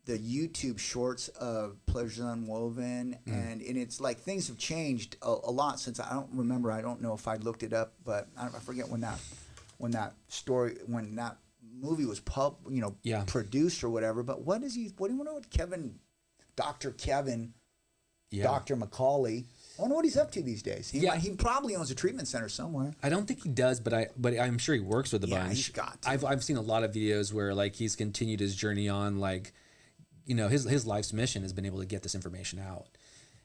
YouTube shorts of Pleasures Unwoven, and it's like things have changed a lot since I don't know if I looked it up, but I forget when that movie was produced or whatever. But what do you know what Dr. Kevin Dr. McCauley, I wonder what he's up to these days. He probably owns a treatment center somewhere. I don't think he does, but I'm sure he works with a bunch. He's got to. I've seen a lot of videos where like he's continued his journey on, like, his life's mission has been able to get this information out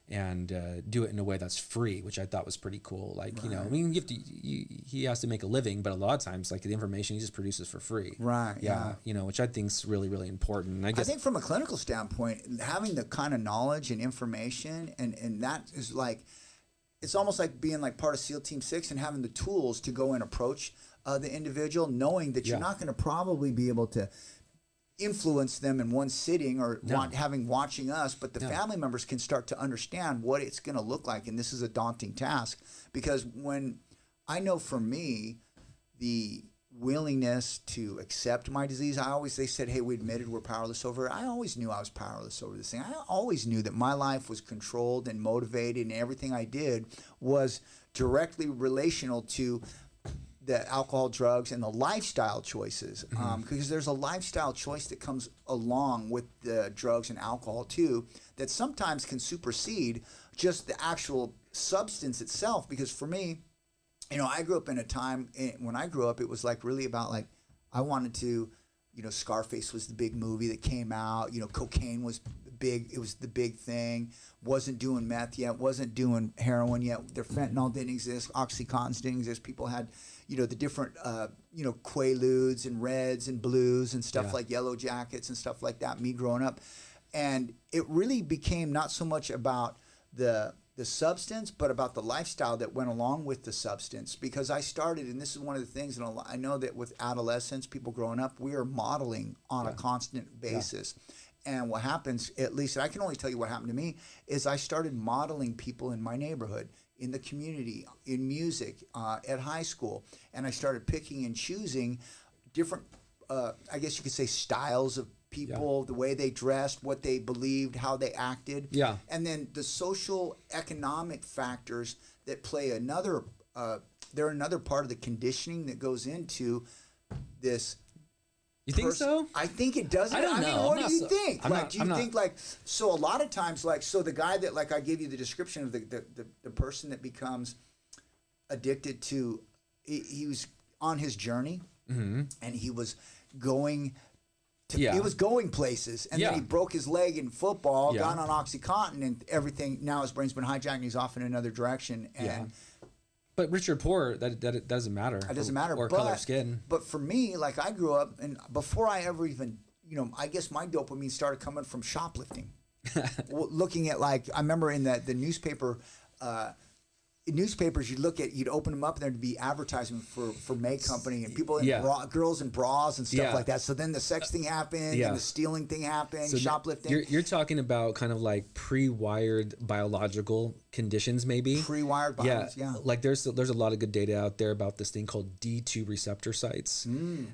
and do it in a way that's free, which I thought was pretty cool. Like, he has to make a living, but a lot of times, like, the information he just produces for free. Right. Yeah. Which I think is really, really important. I think from a clinical standpoint, having the kind of knowledge and information, and that is like, it's almost like being like part of SEAL Team 6 and having the tools to go and approach the individual, knowing that you're not going to probably be able to influence them in one sitting or watching us, but the family members can start to understand what it's going to look like. And this is a daunting task, because when I know for me, the willingness to accept my disease, they said, hey, we admitted we're powerless over it. I always knew I was powerless over this thing. I always knew that my life was controlled and motivated, and everything I did was directly relational to the alcohol, drugs, and the lifestyle choices. Because there's a lifestyle choice that comes along with the drugs and alcohol too, that sometimes can supersede just the actual substance itself. Because for me, I grew up in a time when I grew up, it was like really about like, I wanted to, Scarface was the big movie that came out, cocaine was big. It was the big thing. Wasn't doing meth yet, wasn't doing heroin yet. Their fentanyl didn't exist. Oxycontins didn't exist. People had, the different, Quaaludes and Reds and Blues and stuff like Yellow Jackets and stuff like that, me growing up. And it really became not so much about the substance, but about the lifestyle that went along with the substance. Because I started, and this is one of the things, and I know that with adolescents, people growing up, we are modeling on a constant basis. And what happens, at least, and I can only tell you what happened to me, is I started modeling people in my neighborhood, in the community, in music, at high school. And I started picking and choosing different, I guess you could say, styles of people, the way they dressed, what they believed, how they acted. Yeah. And then the social economic factors that play they're another part of the conditioning that goes into this. You think so? I think it does. I don't know. What do you think? Do you think so a lot of times, so the guy that, I gave you the description of the person that becomes addicted to, he was on his journey, and he was going he was going places, and then he broke his leg in football, got on OxyContin, and everything. Now his brain's been hijacked, and he's off in another direction. And but rich or poor, that it doesn't matter. It doesn't matter. Or color of skin. But for me, I grew up, and before I ever even, I guess my dopamine started coming from shoplifting. Looking at I remember in the newspaper. Newspapers, you'd open them up, and there'd be advertisement for May Company and people in girls in bras and stuff like that. So then the sex thing happened, and the stealing thing happened, so shoplifting. You're talking about kind of like pre-wired biological conditions, maybe. Pre-wired biology, there's a lot of good data out there about this thing called D2 receptor sites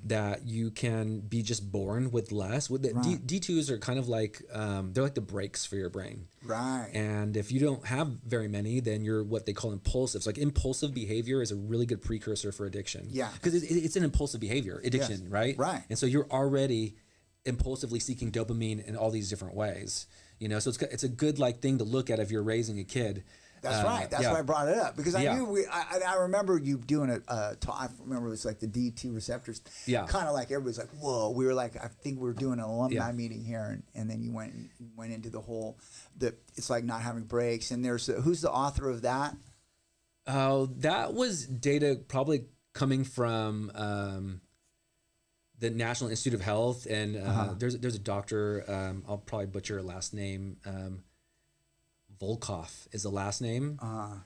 that you can be just born with less. D2s are kind of like they're like the brakes for your brain. Right. And if you don't have very many, then you're what they call impulsive. So impulsive behavior is a really good precursor for addiction. Yeah. Because it's an impulsive behavior, addiction, right? Right. And so you're already impulsively seeking dopamine in all these different ways. So it's a good thing to look at if you're raising a kid. That's right. That's why I brought it up, because I knew I remember you doing I remember it was like the D2 receptors. Yeah. Kind of everybody's like, whoa. We were I think we were doing an alumni meeting here, and then you went into the whole it's like not having breaks. And there's who's the author of that? That was data probably coming from the National Institute of Health, and there's a doctor. I'll probably butcher her last name. Volkov is the last name.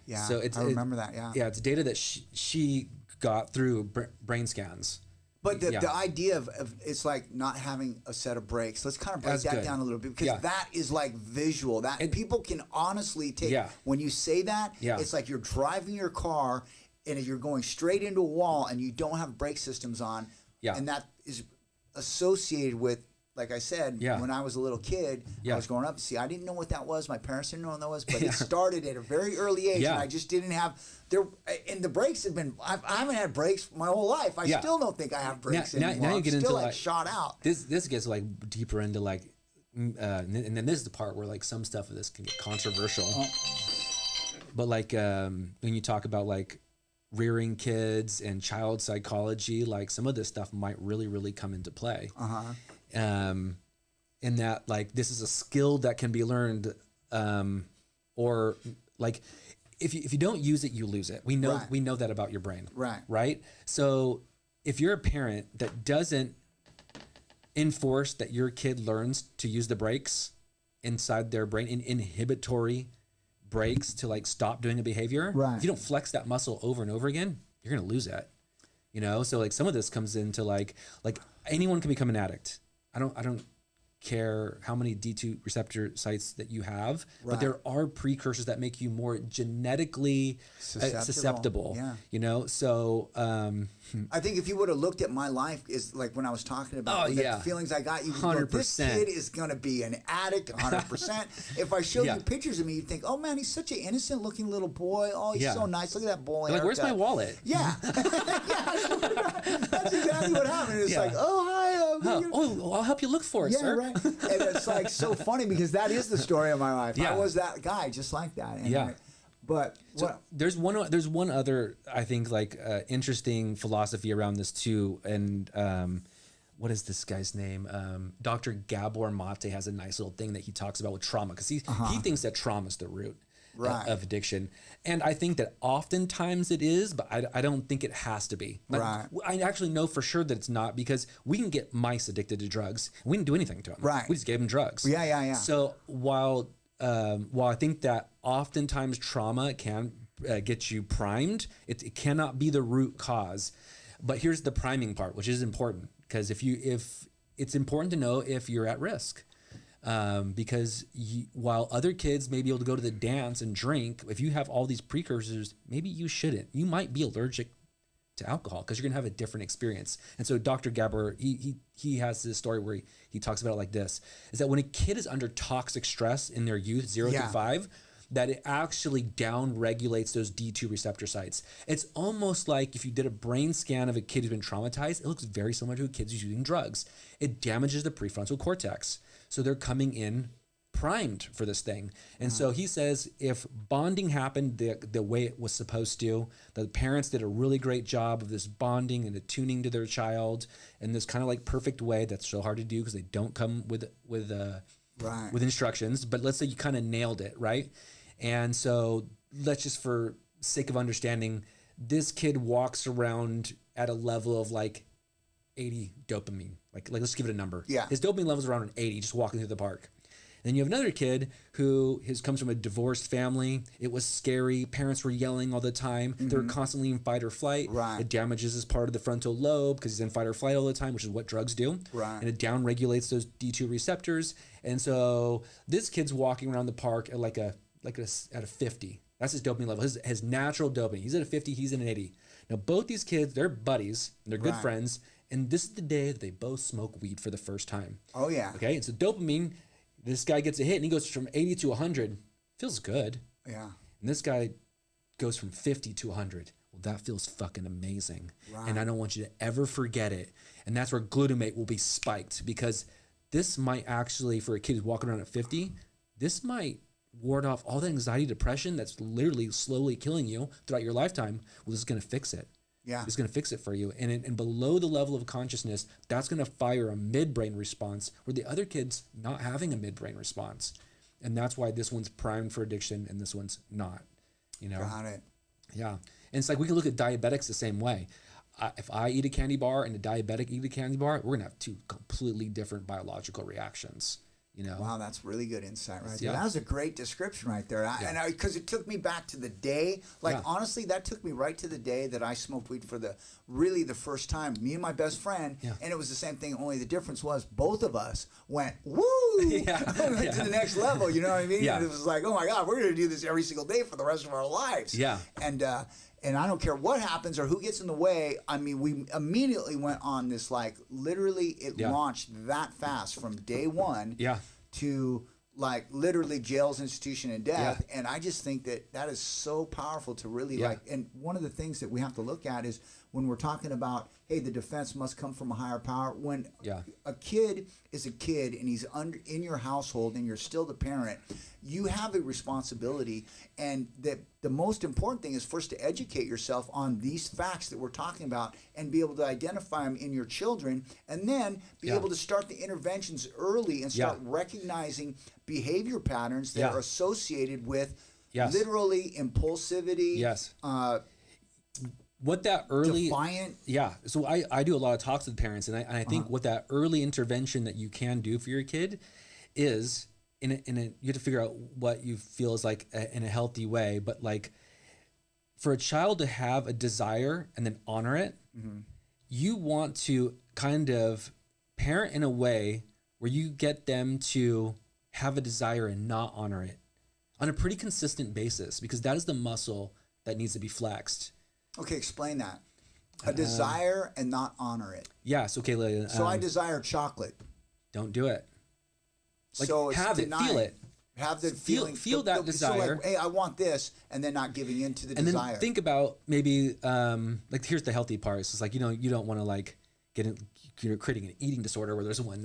Yeah. So I remember that. Yeah. Yeah, it's data that she got through brain scans. But the idea of it's not having a set of brakes. Let's kind of break that down a little bit, because that is visual. That people can honestly take. When you say that, it's like you're driving your car and you're going straight into a wall and you don't have brake systems on. Yeah. And that is associated with, like I said, when I was a little kid, I was growing up. See, I didn't know what that was. My parents didn't know what that was, but it started at a very early age, and I just didn't have there. And the brakes have been. I haven't had brakes my whole life. I still don't think I have brakes anymore. Now you get into shot out. This gets deeper into and then this is the part where some stuff of this can get controversial. But when you talk about rearing kids and child psychology, some of this stuff might really come into play. In that this is a skill that can be learned, or if you don't use it, you lose it. We know that about your brain. Right. So if you're a parent that doesn't enforce that your kid learns to use the brakes inside their brain, in inhibitory brakes to stop doing a behavior, if you don't flex that muscle over and over again, you're gonna lose it. So some of this comes into like anyone can become an addict. I don't care how many D2 receptor sites that you have, but there are precursors that make you more genetically susceptible. You know, so I think if you would have looked at my life, is like when I was talking about the feelings I got, you would go, this kid is gonna be an addict 100%. If I showed you pictures of me, you'd think, oh man, he's such an innocent looking little boy. Oh, he's so nice. Look at that boy. Like, where's my wallet? Yeah. That's exactly what happened. It's like, oh hi, I'll help you look for it, sir. Right. And it's like so funny because that is the story of my life. I was that guy just like that. And but so there's one other, I think, like interesting philosophy around this too. And what is this guy's name? Dr. Gabor Mate has a nice little thing that he talks about with trauma, because he thinks that trauma is the root of addiction. And I think that oftentimes it is, but I don't think it has to be. Like, I actually know for sure that it's not, because we can get mice addicted to drugs. We didn't do anything to them. We just gave them drugs. So while I think that oftentimes trauma can get you primed, it cannot be the root cause. But here's the priming part, which is important, because if it's important to know if you're at risk. Because while other kids may be able to go to the dance and drink, if you have all these precursors, maybe you shouldn't. You might be allergic to alcohol because you're gonna have a different experience. And so Dr. Gabor, he has this story where he talks about it like this: is that when a kid is under toxic stress in their youth, 0 to 5, that it actually down regulates those D2 receptor sites. It's almost like if you did a brain scan of a kid who's been traumatized, it looks very similar to a kid who's using drugs. It damages the prefrontal cortex. So they're coming in primed for this thing. And so he says if bonding happened the way it was supposed to, the parents did a really great job of this bonding and attuning to their child in this kind of like perfect way that's so hard to do because they don't come with instructions. But let's say you kind of nailed it, right? And so let's just, for sake of understanding, this kid walks around at a level of like 80 dopamine. Like let's give it a number. His dopamine level is around an 80, just walking through the park. And then you have another kid who comes from a divorced family. It was scary. Parents were yelling all the time. They were constantly in fight or flight. It damages his part of the frontal lobe because he's in fight or flight all the time, which is what drugs do. And it down regulates those D2 receptors. And so this kid's walking around the park at at a 50. That's his dopamine level. His natural dopamine. He's at a 50. He's at an 80. Now both these kids, they're buddies. And they're good friends. And this is the day that they both smoke weed for the first time. Okay, and so dopamine, this guy gets a hit and he goes from 80 to 100. Feels good. And this guy goes from 50 to 100. Well, that feels fucking amazing. And I don't want you to ever forget it. And that's where glutamate will be spiked, because this might actually, for a kid who's walking around at 50, this might ward off all the anxiety, depression that's literally slowly killing you throughout your lifetime. Well, this is going to fix it. It's going to fix it for you. And below the level of consciousness, that's going to fire a midbrain response where the other kid's not having a midbrain response. And that's why this one's primed for addiction and this one's not. You know? Got it. Yeah. And it's like we can look at diabetics the same way. If I eat a candy bar and a diabetic eat a candy bar, we're going to have two completely different biological reactions. You know? Wow, that's really good insight right there. That was a great description right there. And because it took me back to the day, honestly, that took me right to the day that I smoked weed for the first time. Me and my best friend, and it was the same thing, only the difference was both of us went, woo, to the next level, you know what I mean? And it was like, oh my God, we're going to do this every single day for the rest of our lives. And I don't care what happens or who gets in the way. I mean, we immediately went on this, like, literally it launched that fast from day one to, like, literally jails, institution, and death. And I just think that is so powerful to really, like, and one of the things that we have to look at is when we're talking about, hey, the defense must come from a higher power. When a kid is a kid and he's in your household and you're still the parent, you have a responsibility. And the most important thing is first to educate yourself on these facts that we're talking about and be able to identify them in your children, and then be able to start the interventions early and start recognizing behavior patterns that are associated with literally impulsivity, what that early defiant. So I do a lot of talks with parents, and I think what that early intervention that you can do for your kid is you have to figure out what you feel is like in a healthy way. But like for a child to have a desire and then honor it, you want to kind of parent in a way where you get them to have a desire and not honor it on a pretty consistent basis, because that is the muscle that needs to be flexed. Okay, explain that. A desire and not honor it. Yes. Okay. So I desire chocolate. Don't do it. Like, so have it, feel it. Have the feeling. Feel that desire. So like, hey, I want this, and then not giving in to the desire. And then think about maybe, like, here's the healthy part. It's like, you don't want to like get in, creating an eating disorder where there's one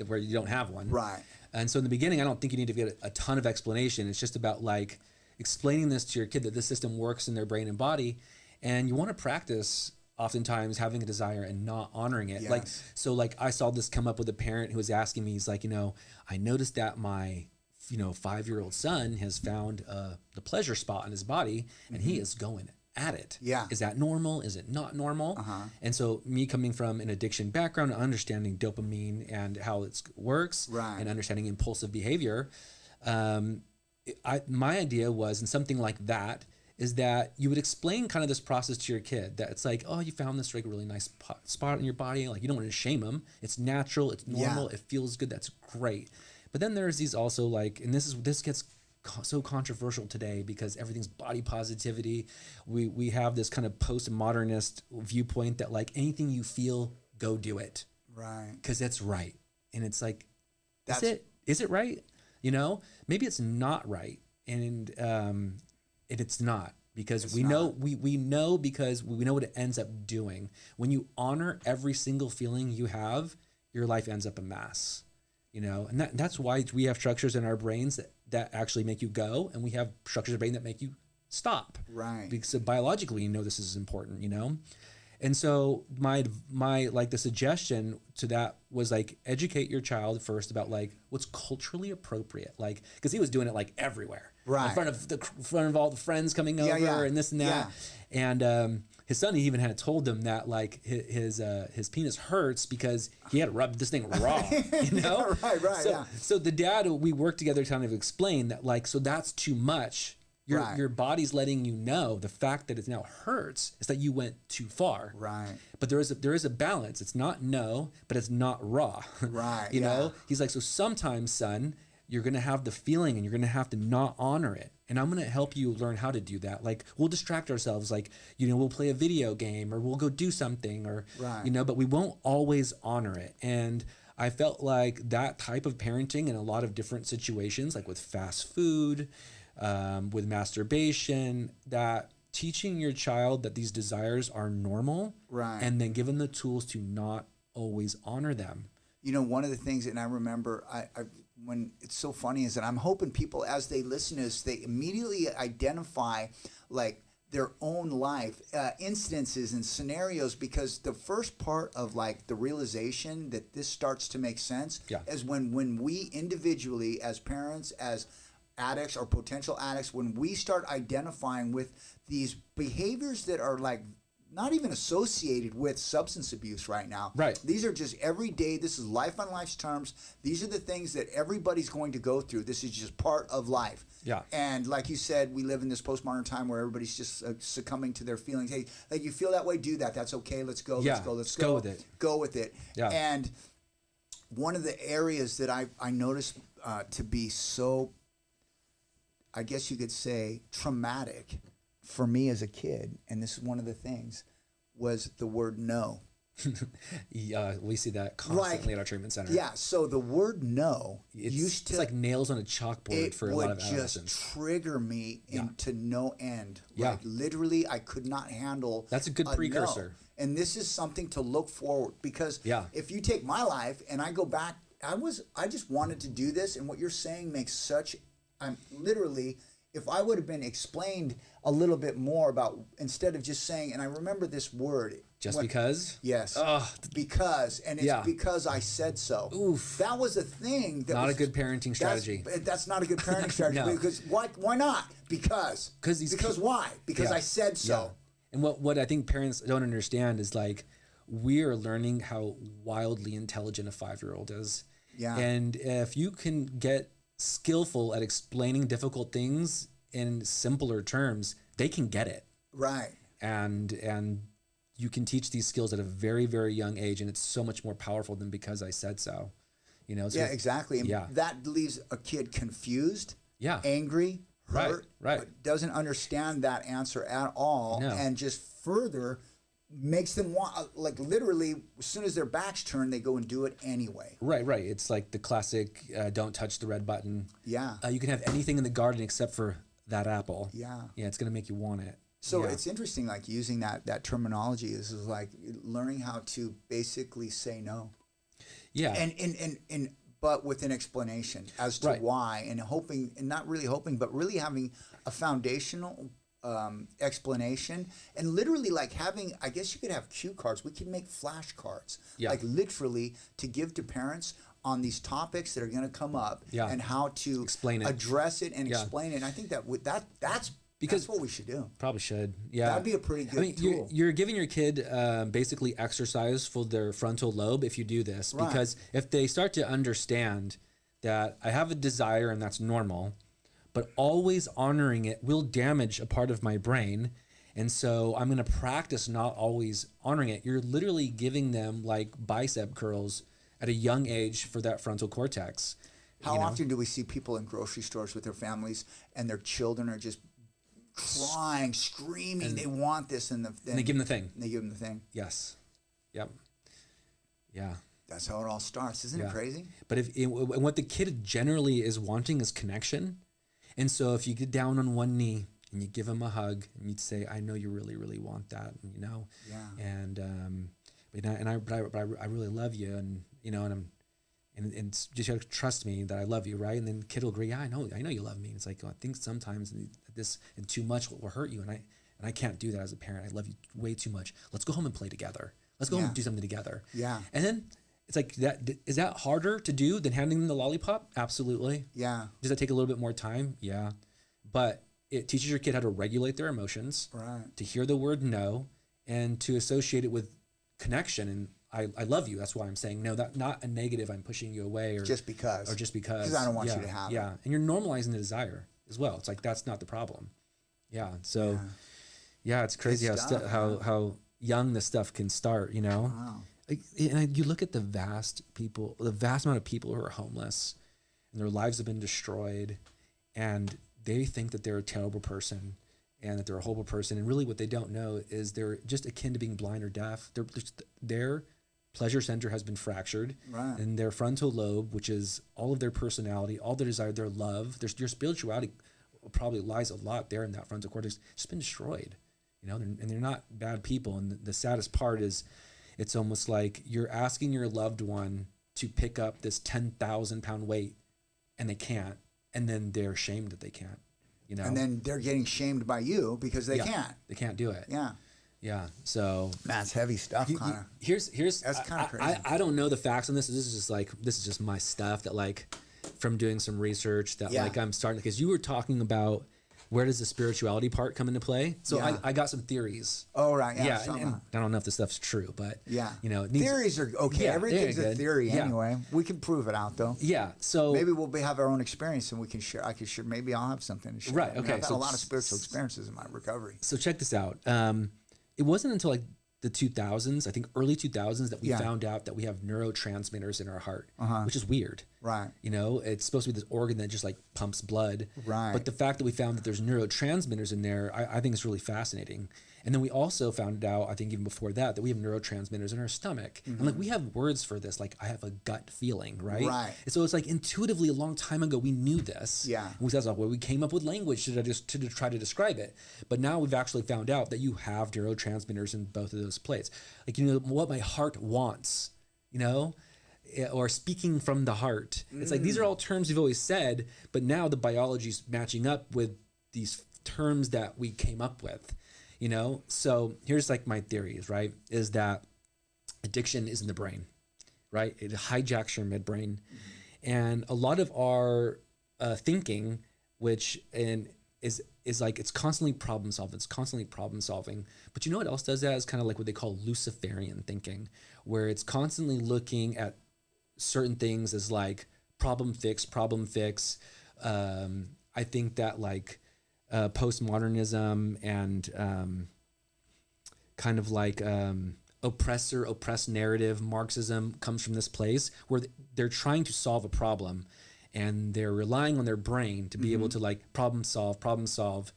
where you don't have one. Right. And so in the beginning, I don't think you need to get a ton of explanation. It's just about like explaining this to your kid, that this system works in their brain and body, and you want to practice oftentimes having a desire and not honoring it. Yes. Like I saw this come up with a parent who was asking me, he's like, I noticed that my 5-year-old son has found the pleasure spot in his body, and he is going at it. Yeah. Is that normal? Is it not normal? And so me coming from an addiction background, understanding dopamine and how it works, right, and understanding impulsive behavior, my idea was, and something like that, is that you would explain kind of this process to your kid, that it's like, oh, you found this like really nice spot in your body. Like, you don't want to shame them. It's natural. It's normal. Yeah. It feels good. That's great. But then there's these also like, and this gets so controversial today because everything's body positivity. We have this kind of postmodernist viewpoint that like anything you feel, go do it. Right. Because that's right. And it's like, is it right? Maybe it's not right. And it's not, because we know because we know what it ends up doing. When you honor every single feeling you have, your life ends up a mess. And that's why we have structures in our brains that actually make you go, and we have structures in our brain that make you stop. Right. Because biologically, this is important, And so my like the suggestion to that was like, educate your child first about like what's culturally appropriate, like, because he was doing it like everywhere, right, in front of all the friends coming over and this and that, and his son even had told him that like his penis hurts because he had to rub this thing raw, right. So the dad, we worked together to kind of explain that, like, so that's too much. Your body's letting you know the fact that it now hurts is that you went too far. Right. But there is a balance. It's not no, but it's not raw. Right. You know? He's like, so sometimes, son, you're gonna have the feeling and you're gonna have to not honor it. And I'm gonna help you learn how to do that. Like, we'll distract ourselves, like, we'll play a video game or we'll go do something, or but we won't always honor it. And I felt like that type of parenting in a lot of different situations, like with fast food, with masturbation, that teaching your child that these desires are normal, and then give them the tools to not always honor them. One of the things, and I remember when it's so funny, is that I'm hoping people, as they listen to this, they immediately identify like their own life incidences and scenarios, because the first part of like the realization that this starts to make sense is when we individually, as parents, as addicts or potential addicts, when we start identifying with these behaviors that are like not even associated with substance abuse right now. Right. These are just everyday. This is life on life's terms. These are the things that everybody's going to go through. This is just part of life. Yeah. And like you said, we live in this postmodern time where everybody's just succumbing to their feelings. Hey, like, you feel that way, do that. That's okay. Let's go. Let's go. Let's go with it. Go with it. Yeah. And one of the areas that I noticed to be so, I guess you could say, traumatic for me as a kid, and this is one of the things, was the word no. We see that constantly at our treatment center. Yeah, so the word no it's like nails on a chalkboard for a lot of adolescents. It would just trigger me into no end. Like, literally, I could not handle. That's a good precursor. No. And this is something to look forward, because if you take my life and I go back, I just wanted to do this, and what you're saying makes such. I'm literally, if I would have been explained a little bit more about, instead of just saying, and I remember this word. Because? Yes. Because. And it's because I said so. Oof. That was a thing. That not a good parenting strategy. That's not a good parenting strategy. No. Because why not? Because why? Because I said so. And what I think parents don't understand is, like, we're learning how wildly intelligent a 5-year-old is. Yeah. And if you can get skillful at explaining difficult things in simpler terms, they can get it. Right. And you can teach these skills at a very, very young age, and it's so much more powerful than because I said so. You know? Yeah, exactly. And that leaves a kid confused, angry, hurt, but doesn't understand that answer at all, and just further makes them want, like literally, as soon as their back's turned, they go and do it anyway. Right. It's like the classic, don't touch the red button. Yeah. You can have anything in the garden except for that apple. Yeah. Yeah, it's going to make you want it. So it's interesting, like using that terminology is like learning how to basically say no. Yeah. And but with an explanation as to why, and hoping, and not really hoping, but really having a foundational explanation, and literally like having, I guess you could have cue cards. We could make flashcards, like literally to give to parents on these topics that are going to come up, and how to explain it, address it, and explain it. And I think that's what we should do. Probably should. Yeah, that'd be a pretty good tool. You're giving your kid basically exercise for their frontal lobe if you do this, because if they start to understand that I have a desire and that's normal, but always honoring it will damage a part of my brain. And so I'm going to practice not always honoring it. You're literally giving them like bicep curls at a young age for that frontal cortex. How often do we see people in grocery stores with their families and their children are just crying, screaming, and they want this, and they give them the thing. They give them the thing. Yes. Yep. Yeah. That's how it all starts. Isn't it crazy? But what the kid generally is wanting is connection. And so if you get down on one knee and you give him a hug and you'd say, I know you really, really want that, you know? Yeah. And, I really love you. And, you know, and just you have to trust me that I love you. Right. And then the kid will agree. Yeah, I know you love me. And it's like, I think sometimes this and too much will hurt you. And I can't do that as a parent. I love you way too much. Let's go home and play together. Let's go home and do something together. Yeah. And then it's like, is that harder to do than handing them the lollipop? Absolutely. Yeah. Does that take a little bit more time? Yeah. But it teaches your kid how to regulate their emotions, to hear the word no, and to associate it with connection. And I love you. That's why I'm saying no. That not a negative. I'm pushing you away, or just because. Because I don't want you to have it. Yeah. And you're normalizing the desire as well. It's like, that's not the problem. Yeah. So it's crazy how young this stuff can start, you know? Wow. And you look at the vast amount of people who are homeless and their lives have been destroyed, and they think that they're a terrible person and that they're a horrible person. And really what they don't know is they're just akin to being blind or deaf. Their pleasure center has been fractured, and their frontal lobe, which is all of their personality, all their desire, their love, your spirituality probably lies a lot there in that frontal cortex, just been destroyed, you know, and they're not bad people. And the saddest part is, it's almost like you're asking your loved one to pick up this 10,000 pound weight and they can't. And then they're ashamed that they can't, you know? And then they're getting shamed by you because they can't. They can't do it. Yeah. Yeah. So that's heavy stuff, kind of. Here's that's kind of crazy. I don't know the facts on this. This is just my stuff that, like, from doing some research that like I'm starting, because you were talking about where does the spirituality part come into play? So I got some theories. Oh, right. Yeah. And I don't know if this stuff's true, but you know, theories are okay. Everything's a theory anyway. We can prove it out though. Yeah. So maybe we'll have our own experience and we can share. I can share. Maybe I'll have something to share. Right. Okay. I've had a lot of spiritual experiences in my recovery. So check this out. It wasn't until like the 2000s, I think early 2000s, that we found out that we have neurotransmitters in our heart, which is weird. Right. You know, it's supposed to be this organ that just like pumps blood. Right. But the fact that we found that there's neurotransmitters in there, I think is really fascinating. And then we also found out, I think even before that we have neurotransmitters in our stomach. And like, we have words for this, like I have a gut feeling, right? Right. And so it's like intuitively a long time ago, we knew this. Yeah. And that's like, well, we came up with language to try to describe it. But now we've actually found out that you have neurotransmitters in both of those places. Like, you know, what my heart wants, you know, or speaking from the heart. It's like, these are all terms we've always said, but now the biology's matching up with these terms that we came up with. You know, so here's like my theories, right? Is that addiction is in the brain, right? It hijacks your midbrain. And a lot of our thinking, which is like, it's constantly problem solving. But you know what else does that? Is kind of like what they call Luciferian thinking, where it's constantly looking at certain things as like problem fix. I think that like postmodernism and kind of like oppressed narrative. Marxism comes from this place where they're trying to solve a problem, and they're relying on their brain to be able to like problem solve.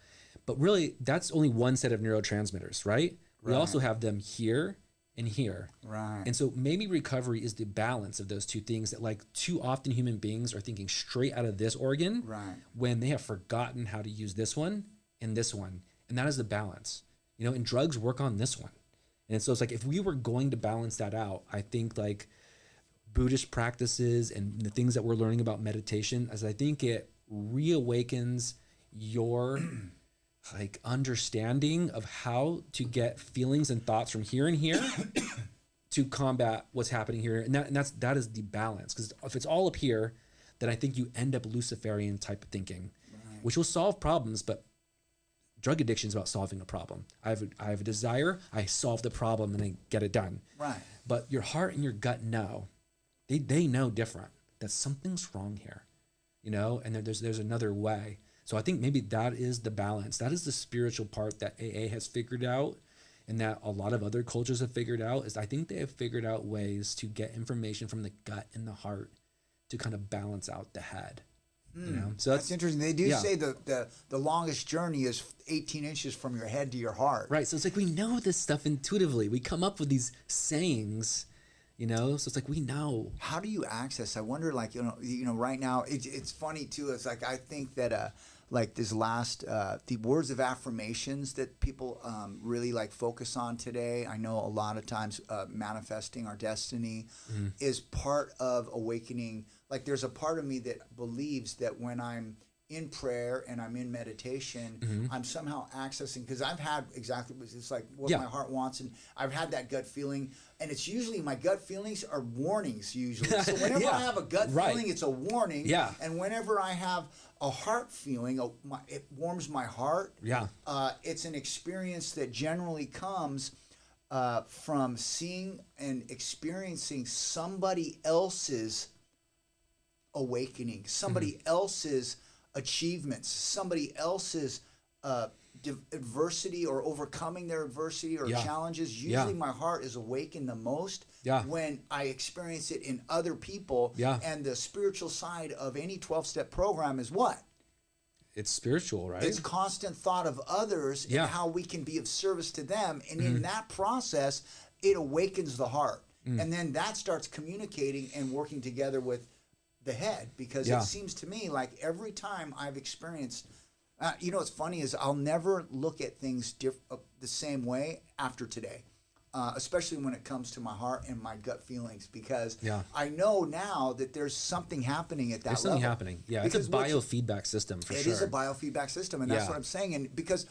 But really, that's only one set of neurotransmitters, right? We also have them here and here. Right. And so maybe recovery is the balance of those two things, that like too often human beings are thinking straight out of this organ when they have forgotten how to use this one and this one. And that is the balance, you know, and drugs work on this one. And so it's like, if we were going to balance that out, I think like Buddhist practices and the things that we're learning about meditation, as I think it reawakens your like understanding of how to get feelings and thoughts from here and here to combat what's happening here. And that is the balance. Because if it's all up here, then I think you end up Luciferian type of thinking, which will solve problems. But drug addiction is about solving a problem. I have a desire, I solve the problem and I get it done. Right. But your heart and your gut know. They know different, that something's wrong here, you know, and there's another way. So I think maybe that is the balance. That is the spiritual part that AA has figured out, and that a lot of other cultures have figured out, is I think they have figured out ways to get information from the gut and the heart to kind of balance out the head. You know? So that's interesting. They do say the longest journey is 18 inches from your head to your heart. Right. So it's like we know this stuff intuitively. We come up with these sayings, you know, so it's like we know. How do you access? I wonder, like, you know, right now it's funny too. It's like I think that like this last the words of affirmations that people really like focus on today. I know a lot of times manifesting our destiny is part of awakening. Like there's a part of me that believes that when I'm in prayer and I'm in meditation, I'm somehow accessing, because I've had exactly, it's like what my heart wants, and I've had that gut feeling, and it's usually, my gut feelings are warnings usually. So whenever I have a gut feeling, it's a warning. And whenever I have a heart feeling, it warms my heart. It's an experience that generally comes from seeing and experiencing somebody else's awakening, somebody else's achievements, somebody else's adversity or overcoming their adversity or challenges. Usually my heart is awakened the most when I experience it in other people. And the spiritual side of any 12-step program is what? It's spiritual, right? It's constant thought of others and how we can be of service to them. And in that process, it awakens the heart. And then that starts communicating and working together with the head, because it seems to me like every time I've experienced, you know, what's funny is I'll never look at things the same way after today, especially when it comes to my heart and my gut feelings, because I know now that there's something happening at that level. There's something happening. Yeah, because it's a biofeedback system for sure. It is a biofeedback system, and that's what I'm saying. And because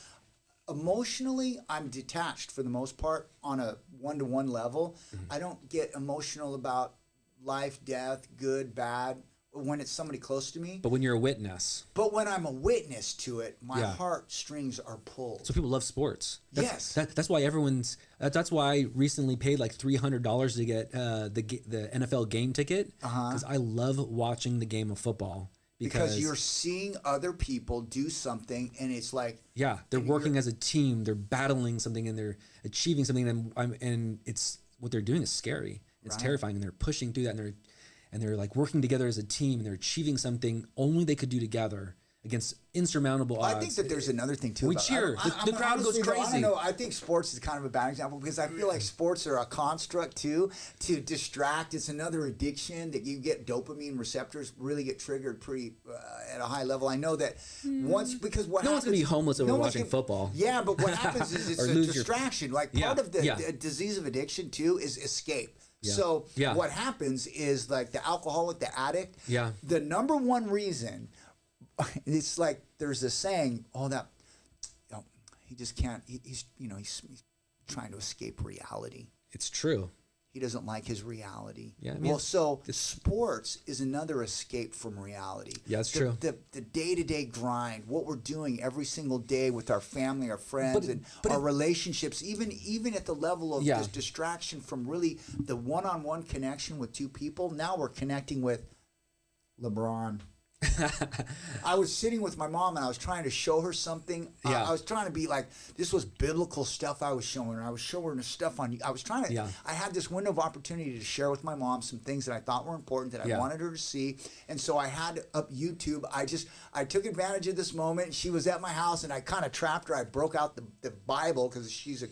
emotionally, I'm detached for the most part on a one-to-one level. I don't get emotional about life, death, good, bad, when it's somebody close to me. But when you're a witness. But when I'm a witness to it, my heartstrings are pulled. So people love sports. That's why that's why I recently paid like $300 to get the NFL game ticket, because I love watching the game of football. Because you're seeing other people do something, and it's like they're working as a team, they're battling something, and they're achieving something, and it's what they're doing is scary. It's terrifying, and they're pushing through that, and they're like working together as a team, and they're achieving something only they could do together against insurmountable odds. I think that there's another thing too. We cheer. The crowd goes crazy. I don't know. I think sports is kind of a bad example, because I feel like sports are a construct too to distract. It's another addiction that you get. Dopamine receptors really get triggered pretty at a high level. I know that because what no happens, one's gonna be homeless over watching football. Yeah, but what happens is it's a distraction. Like part of the disease of addiction too is escape. So what happens is, like the alcoholic, the addict, the number one reason, it's like there's a saying, he just can't, he's trying to escape reality. It's true. He doesn't like his reality. Well, so sports is another escape from reality. Yeah, it's true. The day-to-day grind, what we're doing every single day with our family, our friends, and our relationships, even at the level of this distraction from really the one-on-one connection with two people. Now we're connecting with LeBron, I was sitting with my mom and I was trying to show her something. I was trying to be like, this was biblical stuff I was showing her. I was showing her stuff I was trying to, I had this window of opportunity to share with my mom some things that I thought were important that I wanted her to see. And so I had up YouTube. I took advantage of this moment. She was at my house and I kind of trapped her. I broke out the Bible because she's a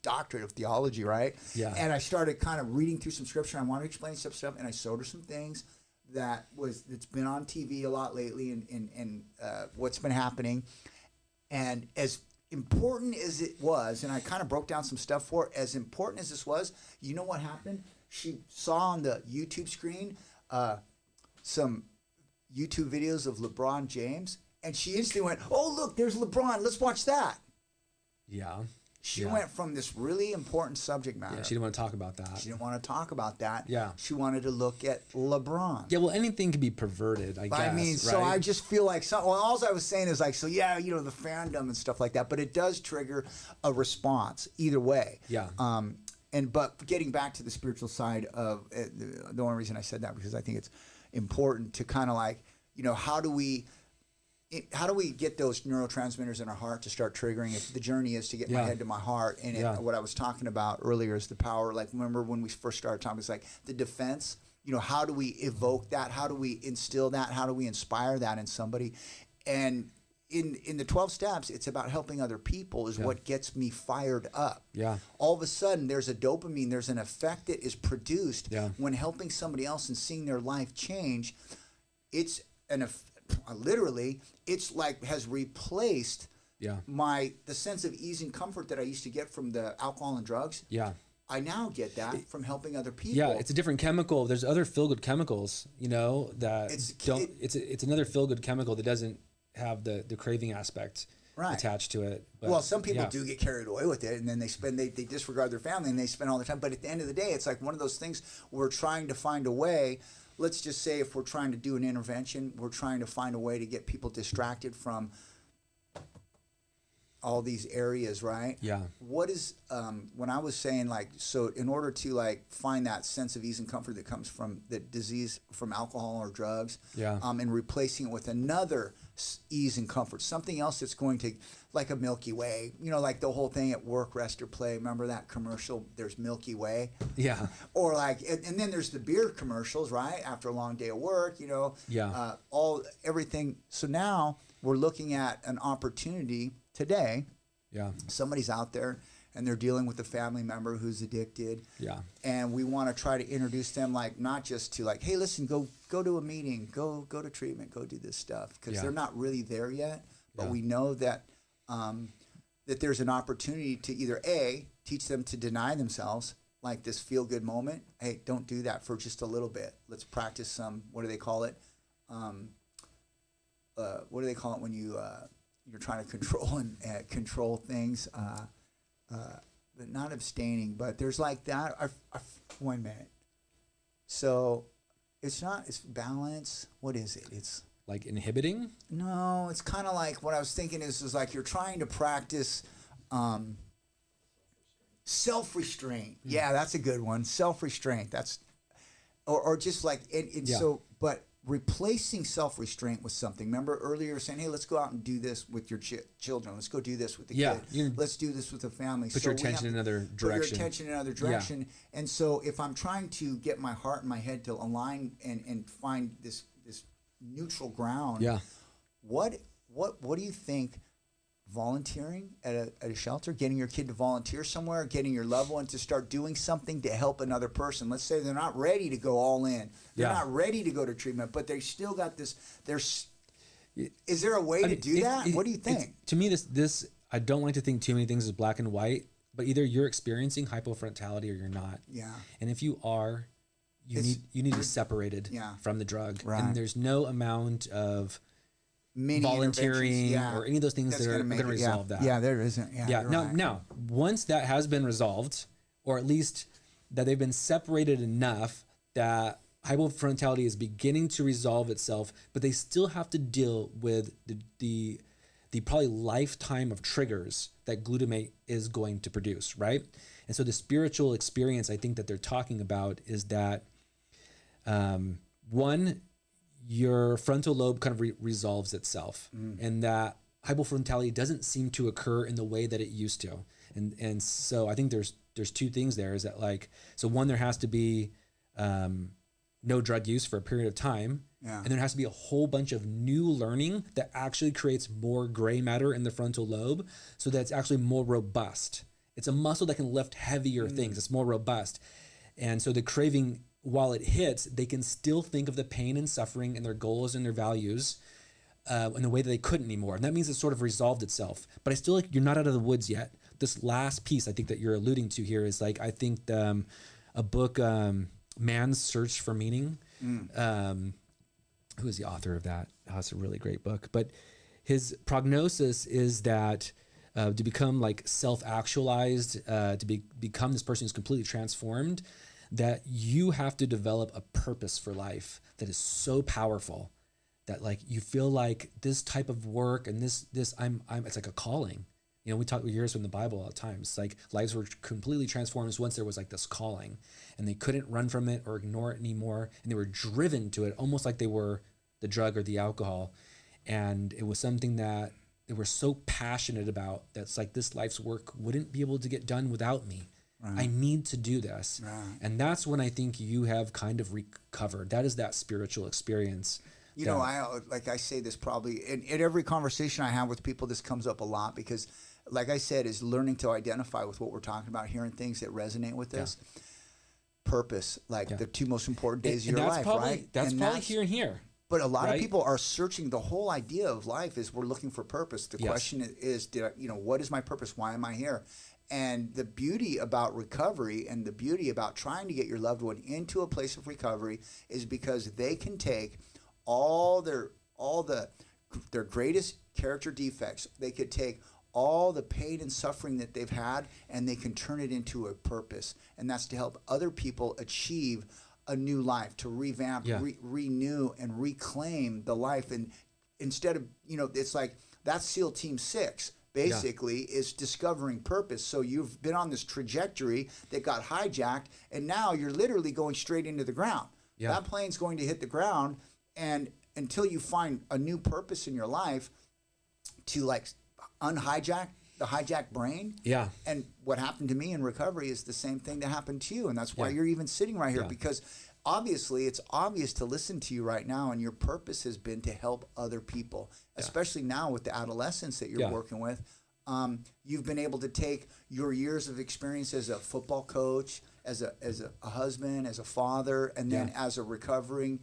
doctorate of theology, right? Yeah. And I started kind of reading through some scripture. I wanted to explain some stuff and I showed her some things that's been on TV a lot lately and what's been happening. And as important as it was, and I kind of broke down some stuff for it, as important as this was, you know what happened? She saw on the YouTube screen some YouTube videos of LeBron James, and she instantly went, oh, look, there's LeBron. Let's watch that. Yeah. She went from this really important subject matter. Yeah, she didn't want to talk about that. She didn't want to talk about that. Yeah. She wanted to look at LeBron. Yeah, well, anything can be perverted, I guess. I mean, so I just feel like, all I was saying is like, so yeah, the fandom and stuff like that, but it does trigger a response either way. Yeah. But getting back to the spiritual side of the only reason I said that, because I think it's important to kind of like, how do we get those neurotransmitters in our heart to start triggering? If the journey is to get my head to my heart, and what I was talking about earlier is the power. Like, remember when we first started talking, it's like the defense. How do we evoke that? How do we instill that? How do we inspire that in somebody? And in the 12 steps, it's about helping other people is what gets me fired up. Yeah. All of a sudden, there's a dopamine. There's an effect that is produced when helping somebody else and seeing their life change. It's literally, it's like has replaced the sense of ease and comfort that I used to get from the alcohol and drugs. Yeah. I now get that from helping other people. Yeah, it's a different chemical. There's other feel-good chemicals, that it's another feel-good chemical that doesn't have the craving aspect attached to it. But, well, some people do get carried away with it, and then they disregard their family and they spend all their time. But at the end of the day, it's like one of those things we're trying to find a way. Let's just say if we're trying to do an intervention, we're trying to find a way to get people distracted from all these areas, right? Yeah. What is, when I was saying like, so in order to like find that sense of ease and comfort that comes from the disease from alcohol or drugs, and replacing it with another ease and comfort, something else that's going to, like a Milky Way, like the whole thing at work, rest or play. Remember that commercial? There's Milky Way. Yeah. Or like, and then there's the beer commercials, right? After a long day of work, everything. So now we're looking at an opportunity today. Yeah. Somebody's out there and they're dealing with a family member who's addicted. Yeah. And we want to try to introduce them, like, not just to like, hey, listen, go to a meeting, go to treatment, go do this stuff, because they're not really there yet. But we know that that there's an opportunity to either A, teach them to deny themselves, like this feel-good moment. Hey, don't do that for just a little bit. Let's practice some, what do they call it? What do they call it when you're trying to control things? But not abstaining, but there's like that. 1 minute. So it's balance. What is it? It's like inhibiting? No, it's kind of like what I was thinking is like you're trying to practice self-restraint. Yeah, that's a good one. Self-restraint. That's or just like so, but replacing self-restraint with something. Remember earlier saying, hey, let's go out and do this with your children. Let's go do this with the kid. Let's do this with the family. Put your attention in another direction. Yeah. And so if I'm trying to get my heart and my head to align and find this neutral ground, what do you think volunteering at a shelter, getting your kid to volunteer somewhere, getting your loved one to start doing something to help another person? Let's say they're not ready to go all in. They're not ready to go to treatment, but they still got this. Is there a way to do that? What do you think? To me, this I don't like to think too many things as black and white, but either you're experiencing hypofrontality or you're not. Yeah. And if you are, you need to be separated from the drug. Right. And there's no amount of volunteering or any of those things that are going to resolve that. Yeah, there isn't. Yeah. Now, once that has been resolved, or at least that they've been separated enough that hypofrontality is beginning to resolve itself, but they still have to deal with the probably lifetime of triggers that glutamate is going to produce, right? And so the spiritual experience I think that they're talking about is that one, your frontal lobe kind of resolves itself, and that hypofrontality doesn't seem to occur in the way that it used to. And so I think there's two things there. Is that like, so one, there has to be no drug use for a period of time. Yeah. And there has to be a whole bunch of new learning that actually creates more gray matter in the frontal lobe, so that it's actually more robust. It's a muscle that can lift heavier things. It's more robust. And so the craving, while it hits, they can still think of the pain and suffering and their goals and their values in a way that they couldn't anymore. And that means it's sort of resolved itself. But I still like, you're not out of the woods yet. This last piece I think that you're alluding to here is like, I think a book, Man's Search for Meaning. Who is the author of that? Oh, it's a really great book. But his prognosis is that to become like self-actualized, to become this person who's completely transformed, that you have to develop a purpose for life that is so powerful that like you feel like this type of work and this I'm it's like a calling. You know, we hear this from the Bible all the time. It's like lives were completely transformed once there was like this calling, and they couldn't run from it or ignore it anymore, and they were driven to it, almost like they were the drug or the alcohol. And it was something that they were so passionate about that's like, this life's work wouldn't be able to get done without me. Right. I need to do this. Right. And that's when I think you have kind of recovered. That is that spiritual experience. You know, I say this probably in every conversation I have with people, this comes up a lot, because like I said, is learning to identify with what we're talking about, hearing things that resonate with us. Yeah. Purpose, like the two most important days of your life, right? That's probably here and here. But a lot of people are searching. The whole idea of life is we're looking for purpose. The question is, what is my purpose? Why am I here? And the beauty about recovery and the beauty about trying to get your loved one into a place of recovery is because they can take all their greatest character defects. They could take all the pain and suffering that they've had, and they can turn it into a purpose. And that's to help other people achieve a new life, to revamp, renew, and reclaim the life. And instead of, it's like that's SEAL Team 6 basically is discovering purpose. So you've been on this trajectory that got hijacked, and now you're literally going straight into the ground. Yeah. That plane's going to hit the ground, and until you find a new purpose in your life to like unhijack the hijacked brain. Yeah. And what happened to me in recovery is the same thing that happened to you. And that's why you're even sitting right here, because obviously it's obvious to listen to you right now, and your purpose has been to help other people, especially now with the adolescents that you're working with. You've been able to take your years of experience as a football coach, as a husband, as a father, and then as a recovering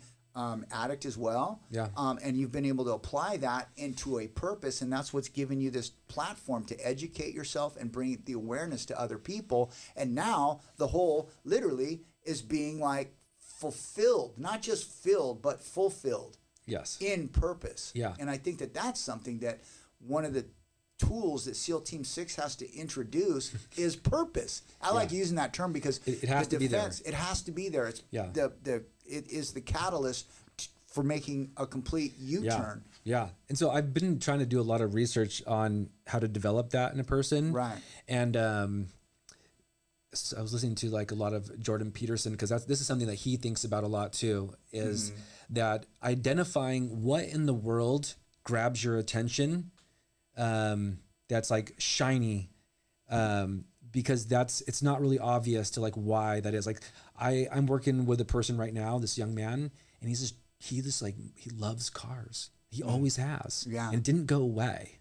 addict as well. Yeah. And you've been able to apply that into a purpose, and that's what's given you this platform to educate yourself and bring the awareness to other people. And now the whole literally is being like fulfilled, not just filled, but fulfilled. Yes. In purpose. Yeah. And I think that that's something that one of the tools that SEAL Team 6 has to introduce is purpose. I like using that term because it has to be there. It has to be there. It's it is the catalyst for making a complete U-turn. Yeah. And so I've been trying to do a lot of research on how to develop that in a person. Right. And so I was listening to like a lot of Jordan Peterson, because this is something that he thinks about a lot too, is that identifying what in the world grabs your attention, that's like shiny, because it's not really obvious to like why that is. Like I'm working with a person right now, this young man, and he loves cars. He always has. Yeah. And it didn't go away,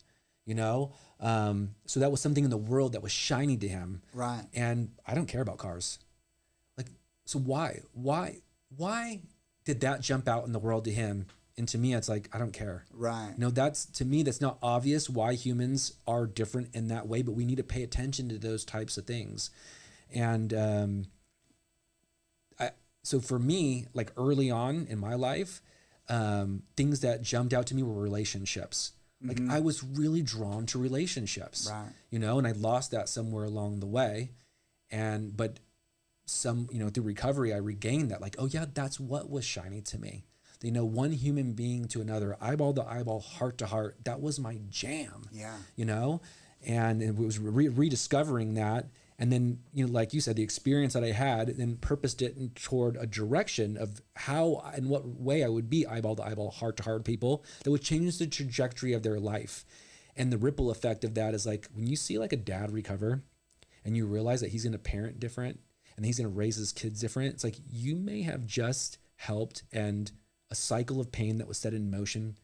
so that was something in the world that was shiny to him. Right. And I don't care about cars. Like, so why did that jump out in the world to him? And to me, it's like, I don't care. Right. To me, that's not obvious why humans are different in that way, but we need to pay attention to those types of things. And so for me, like early on in my life, things that jumped out to me were relationships. Like I was really drawn to relationships, right. And I lost that somewhere along the way. But through recovery, I regained that, like, oh yeah, that's what was shiny to me. One human being to another, eyeball to eyeball, heart to heart, that was my jam. Yeah. And it was rediscovering that. And then, like you said, the experience that I had, then purposed it toward a direction of how and what way I would be eyeball to eyeball, heart to heart people that would change the trajectory of their life. And the ripple effect of that is like when you see like a dad recover and you realize that he's going to parent different and he's going to raise his kids different. It's like you may have just helped end a cycle of pain that was set in motion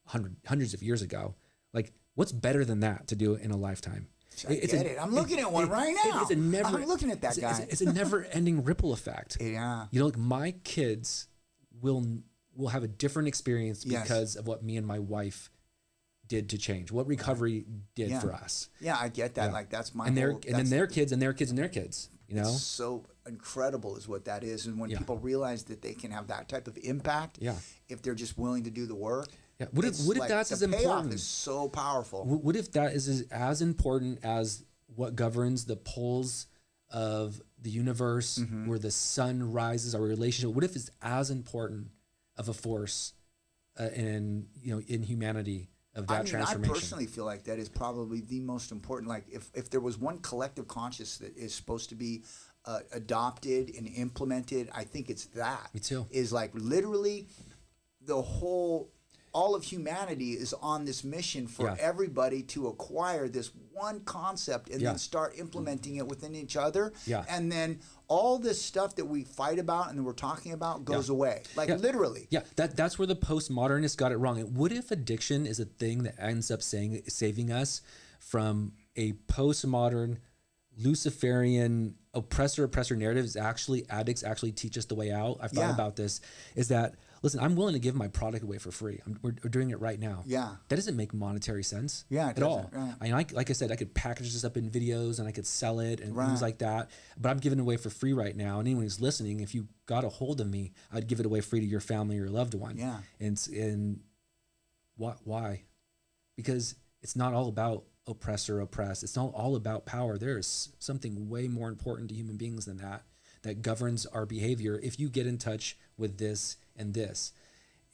hundreds of years ago. Like, what's better than that to do in a lifetime? I'm looking at one right now. I'm looking at that guy. It's a never-ending ripple effect. Yeah. Like my kids will have a different experience because of what me and my wife did to change, what recovery did for us. Yeah, I get that. Like that's my and then their kids and their kids and their kids. It's so incredible is what that is. And when people realize that they can have that type of impact, if they're just willing to do the work. Yeah. What if that's as important? The payoff is so powerful. What if that is as important as what governs the poles of the universe, where the sun rises, our relationship? What if it's as important of a force in humanity of that transformation? I personally feel like that is probably the most important. Like if there was one collective conscious that is supposed to be adopted and implemented, I think it's that. Me too. Is like literally all of humanity is on this mission for everybody to acquire this one concept and then start implementing it within each other. Yeah. And then all this stuff that we fight about and that we're talking about goes away. Like literally. Yeah, that's where the postmodernists got it wrong. What if addiction is a thing that ends up saving us from a postmodern Luciferian oppressor narrative? Is actually addicts actually teach us the way out? I've thought about this, is that listen, I'm willing to give my product away for free. We're doing it right now. Yeah. That doesn't make monetary sense at all. Right. I mean, like I said, I could package this up in videos and I could sell it and things like that, but I'm giving it away for free right now. And anyone who's listening, if you got a hold of me, I'd give it away free to your family or your loved one. Yeah. And why? Because it's not all about oppress. It's not all about power. There's something way more important to human beings than that governs our behavior if you get in touch with this and this.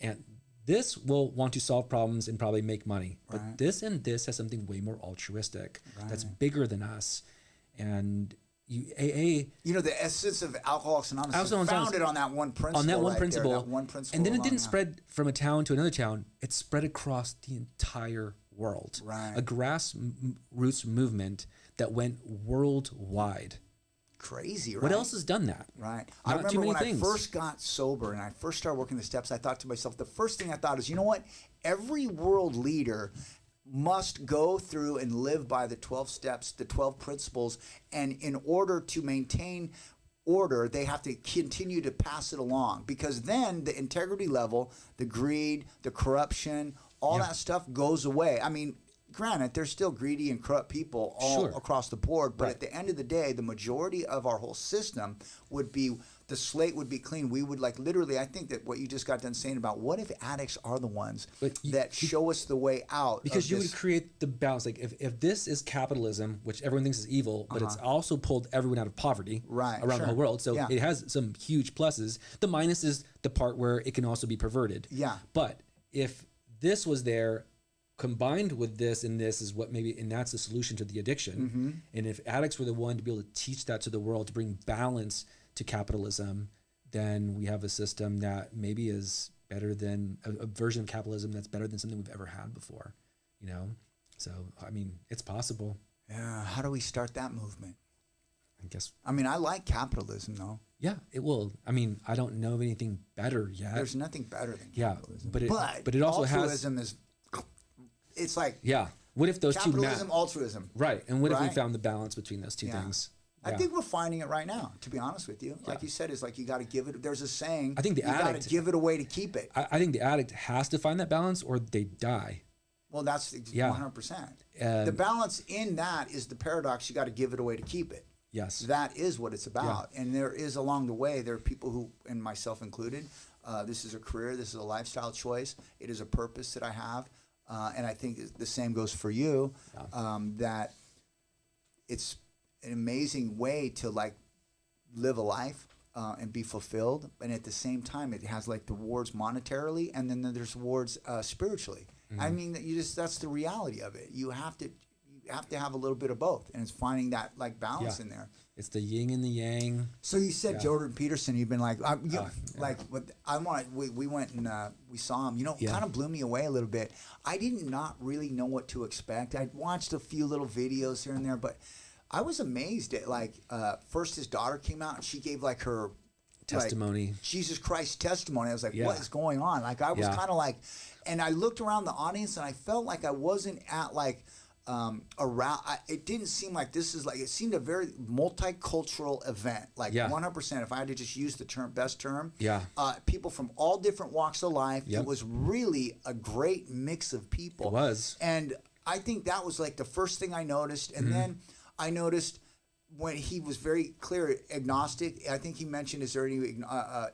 And this will want to solve problems and probably make money. But this and this has something way more altruistic that's bigger than us. And AA... the essence of Alcoholics Anonymous is founded on that one principle. On that one principle. And then it didn't spread from a town to another town. It spread across the entire world. Right. A grassroots movement that went worldwide. Crazy, right? What else has done that? Right. I remember when I first got sober and I first started working the steps, I thought to myself, the first thing I thought is, you know what? Every world leader must go through and live by the 12 steps, the 12 principles, and in order to maintain order, they have to continue to pass it along, because then the integrity level, the greed, the corruption, all that stuff goes away. I mean, granted, there's still greedy and corrupt people all across the board, but at the end of the day, the majority of our whole system would be, the slate would be clean. We would literally, I think that what you just got done saying about what if addicts are the ones that show us the way out? Because you would create the balance. Like if this is capitalism, which everyone thinks is evil, but it's also pulled everyone out of poverty around the whole world. So it has some huge pluses. The minus is the part where it can also be perverted. Yeah. But if this was there, combined with this, and this is what maybe, and that's the solution to the addiction. And if addicts were the one to be able to teach that to the world, to bring balance to capitalism, then we have a system that maybe is better than a version of capitalism that's better than something we've ever had before. So I mean, it's possible. Yeah. How do we start that movement? I guess. I mean, I like capitalism though. Yeah, it will. I mean, I don't know of anything better yet. There's nothing better than capitalism. But it also altruism is. It's like what if those capitalism, altruism, right? And what if we found the balance between those two things? I think we're finding it right now. To be honest with you, like you said, is like you got to give it. There's a saying. I think you got to give it away to keep it. I think the addict has to find that balance, or they die. Well, that's 100%. The balance in that is the paradox. You got to give it away to keep it. Yes, that is what it's about. And there is along the way, there are people who, and myself included, this is a career. This is a lifestyle choice. It is a purpose that I have. And I think the same goes for you, that it's an amazing way to live a life and be fulfilled. And at the same time, it has the rewards monetarily, and then there's rewards spiritually. I mean, that's the reality of it. You have to, have to have a little bit of both, and it's finding that like balance in there. It's the yin and the yang. So you said Jordan Peterson. You've been like, like, what I want. We went and we saw him. You know, kind of blew me away a little bit. I did not really know what to expect. I watched a few little videos here and there, but I was amazed at like first his daughter came out and she gave like her testimony, like, Jesus Christ testimony. I was like, what is going on? Like I was kind of like, and I looked around the audience and I felt like I wasn't at like. Around, it didn't seem like this is like, it seemed a very multicultural event, like 100%. If I had to just use the best term, people from all different walks of life. It was really a great mix of people. It was, and I think that was like the first thing I noticed, and then I noticed when he was very clear agnostic. I think he mentioned, is there any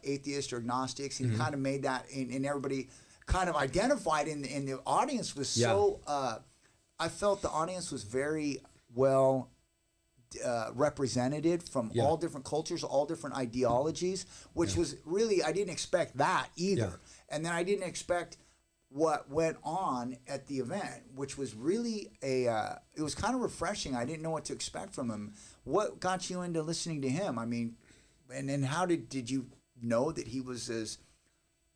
atheist or agnostics? And he kind of made that, and everybody kind of identified in the audience was so. I felt the audience was very well represented from all different cultures, all different ideologies, which was really, I didn't expect that either. And then I didn't expect what went on at the event, which was really it was kind of refreshing. I didn't know what to expect from him. What got you into listening to him? I mean, and then how did you know that he was as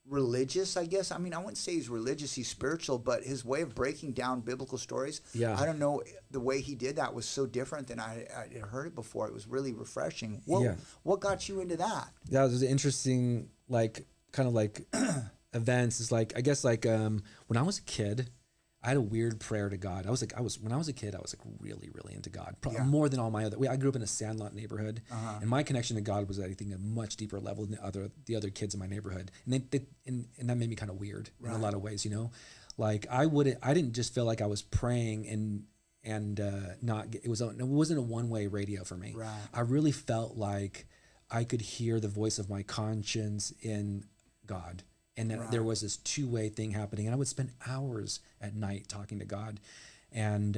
religious, I guess? I mean, I wouldn't say he's religious, he's spiritual, but his way of breaking down biblical stories, I don't know, the way he did that was so different than I had heard it before. It was really refreshing. What got you into that? That was interesting, like, kind of like events. Is like, I guess, like, when I was a kid, I had a weird prayer to God. When I was a kid, I was like really, really into God, more than all my other. I grew up in a sandlot neighborhood, and my connection to God was, I think, a much deeper level than the other kids in my neighborhood, and and that made me kind of weird in a lot of ways. You know, like I didn't just feel like I was praying and it wasn't a one-way radio for me. Right. I really felt like I could hear the voice of my conscience in God. And that there was this two-way thing happening. And I would spend hours at night talking to God and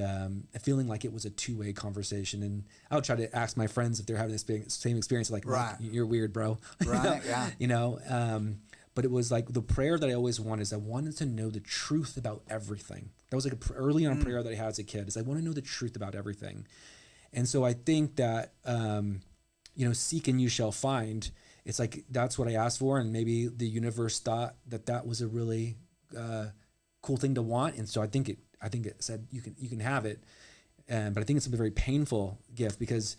feeling like it was a two-way conversation. And I would try to ask my friends if they're having the same experience, like, you're weird, bro. Right, You know, but it was like the prayer that I always wanted is I wanted to know the truth about everything. That was like early on prayer that I had as a kid, is I want to know the truth about everything. And so I think that, seek and you shall find. It's like, that's what I asked for, and maybe the universe thought that was a really cool thing to want, and so I think it said you can have it, but I think it's a very painful gift because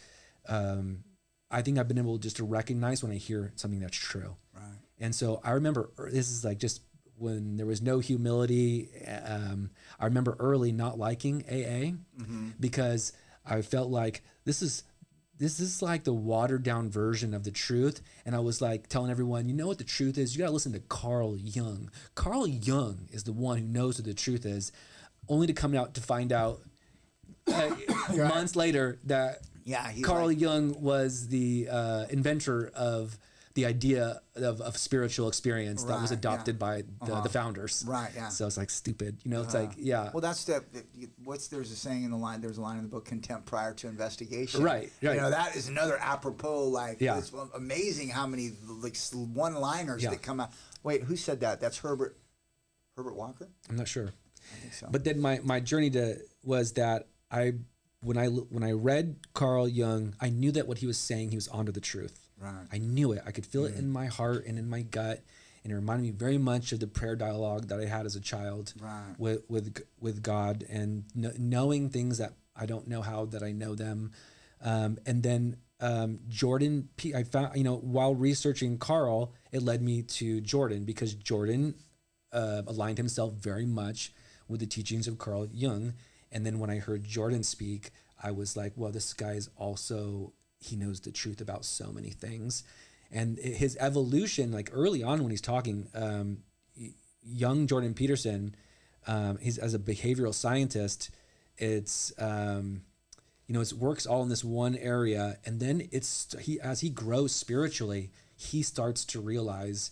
I think I've been able just to recognize when I hear something that's true. Right. And so I remember, this is like just when there was no humility. I remember early not liking AA because I felt like this is like the watered down version of the truth. And I was like telling everyone, you know what the truth is? You got to listen to Carl Jung. Carl Jung is the one who knows what the truth is, only to come out to find out months later that Carl Jung was the inventor of the idea of spiritual experience that was adopted by the founders. Right, yeah. So it's like stupid, it's like, Well, that's there's a saying in the line, there's a line in the book, contempt prior to investigation. Right. That is another apropos, like, it's amazing how many like one-liners that come out. Wait, who said that? That's Herbert Walker? I'm not sure. I think so. But then my journey was that when I read Carl Jung, I knew that what he was saying, he was onto the truth. Right. I knew it. I could feel it in my heart and in my gut, and it reminded me very much of the prayer dialogue that I had as a child with God, and knowing things that I don't know how that I know them. And then Jordan, I found, while researching Carl, it led me to Jordan, because Jordan aligned himself very much with the teachings of Carl Jung. And then when I heard Jordan speak, I was like, well, this guy is also, he knows the truth about so many things. And his evolution, like early on when he's talking, young Jordan Peterson, he's, as a behavioral scientist, it's, it works all in this one area. And then as he grows spiritually, he starts to realize,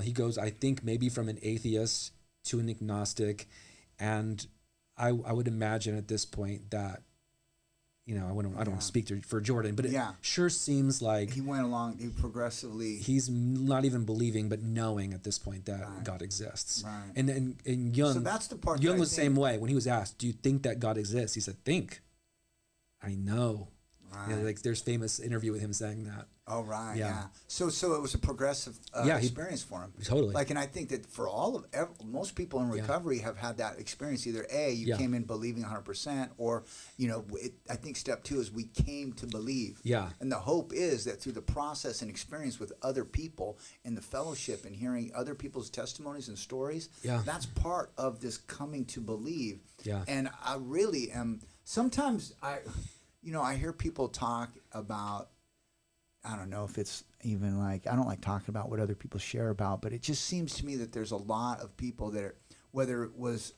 he goes, I think, maybe from an atheist to an agnostic. And I would imagine at this point that I don't want to speak for Jordan, but it sure seems like he went along. He progressively. He's not even believing, but knowing at this point that God exists. Right. And Jung. So that's the part. Jung was the same way. When he was asked, "Do you think that God exists?" He said, "Think." I know. Right. Like there's famous interview with him saying that. Oh right, yeah. So it was a progressive experience for him. Totally. Like, and I think that for most people in recovery have had that experience. Either you came in believing 100%, or I think step 2 is we came to believe. Yeah. And the hope is that through the process and experience with other people in the fellowship and hearing other people's testimonies and stories, that's part of this coming to believe. Yeah. And I really am. Sometimes I hear people talk about. I don't know if it's even like, I don't like talking about what other people share about, but it just seems to me that there's a lot of people that whether it was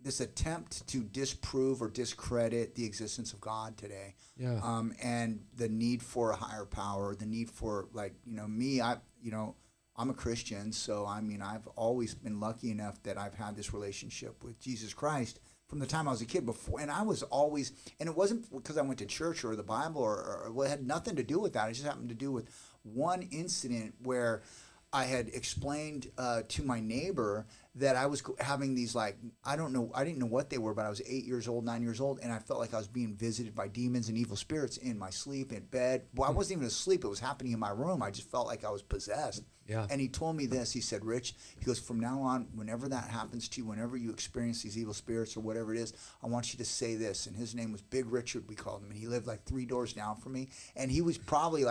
this attempt to disprove or discredit the existence of God today, and the need for a higher power, the need for me, I'm a Christian, so I've always been lucky enough that I've had this relationship with Jesus Christ from the time I was a kid before, and I was always, and it wasn't because I went to church or the Bible or it had nothing to do with that. It just happened to do with one incident where I had explained to my neighbor that I was having these I didn't know what they were, but I was 8 years old, 9 years old, and I felt like I was being visited by demons and evil spirits in my sleep, in bed. Well, I wasn't even asleep. It was happening in my room. I just felt like I was possessed. Yeah. And he told me this. He said, "Rich," he goes, "from now on, whenever that happens to you, whenever you experience these evil spirits or whatever it is, I want you to say this." And his name was Big Richard, we called him. And he lived 3 doors down from me. And he was probably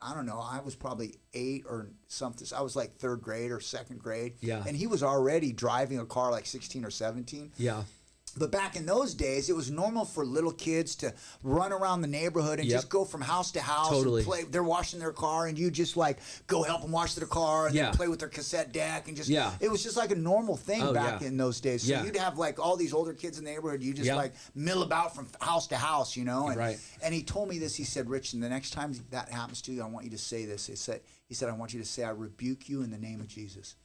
I don't know, I was probably 8 or something. I was 3rd grade or 2nd grade. Yeah. And he was already driving a car 16 or 17. Yeah. But back in those days, it was normal for little kids to run around the neighborhood and just go from house to house and play. They're washing their car, and you just go help them wash their car and then play with their cassette deck and just. It was just a normal thing back in those days. So you'd have all these older kids in the neighborhood. You just mill about from house to house, And, and he told me this. He said, "Rich, and the next time that happens to you, I want you to say this." He said, "I want you to say, I rebuke you in the name of Jesus."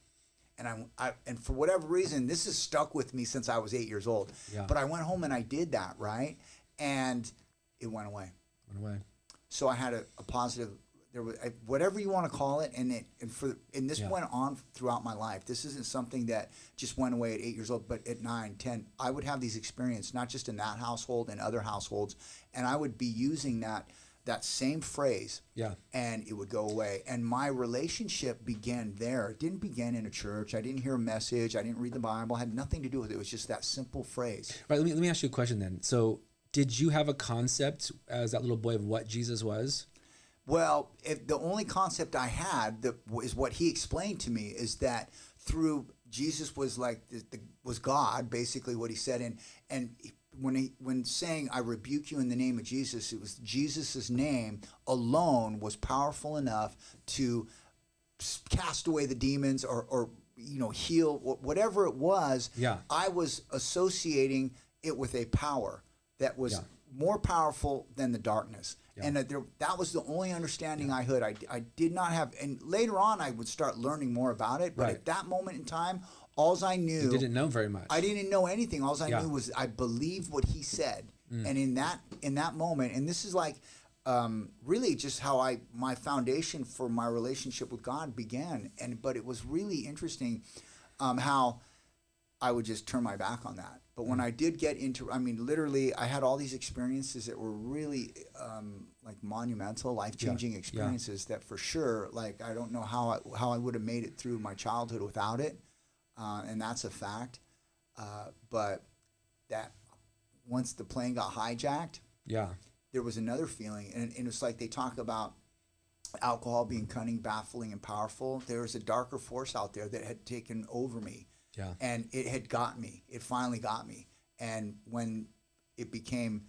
And and for whatever reason, this has stuck with me since I was 8 years old. Yeah. But I went home and I did that, right? And it went away. So I had a positive. There was whatever you want to call it, and this went on throughout my life. This isn't something that just went away at 8 years old, but at 9, 10, I would have these experiences, not just in that household and other households, and I would be using that same phrase, and it would go away. And my relationship began there. It didn't begin in a church. I didn't hear a message. I didn't read the Bible. It had nothing to do with it. It was just that simple phrase. Right. Let me ask you a question then. So, did you have a concept as that little boy of what Jesus was? Well, the only concept I had is what he explained to me, is that through Jesus was was God, basically what he said, and when saying "I rebuke you in the name of Jesus," it was Jesus' name alone was powerful enough to cast away the demons or heal whatever it was. Yeah. I was associating it with a power that was more powerful than the darkness. Yeah. And that was the only understanding I had. I did not have, and later on I would start learning more about it. But at that moment in time, all I knew, you didn't know very much. I didn't know anything. All I knew was I believed what he said. And in that moment, and this is really just how my foundation for my relationship with God began. But it was really interesting how I would just turn my back on that. But when I did get into, literally, I had all these experiences that were really monumental, life-changing experiences that for sure, I don't know how I would have made it through my childhood without it. And that's a fact. But that once the plane got hijacked, there was another feeling. And it's like they talk about alcohol being cunning, baffling, and powerful. There was a darker force out there that had taken over me. Yeah. And it had got me. It finally got me. And when it became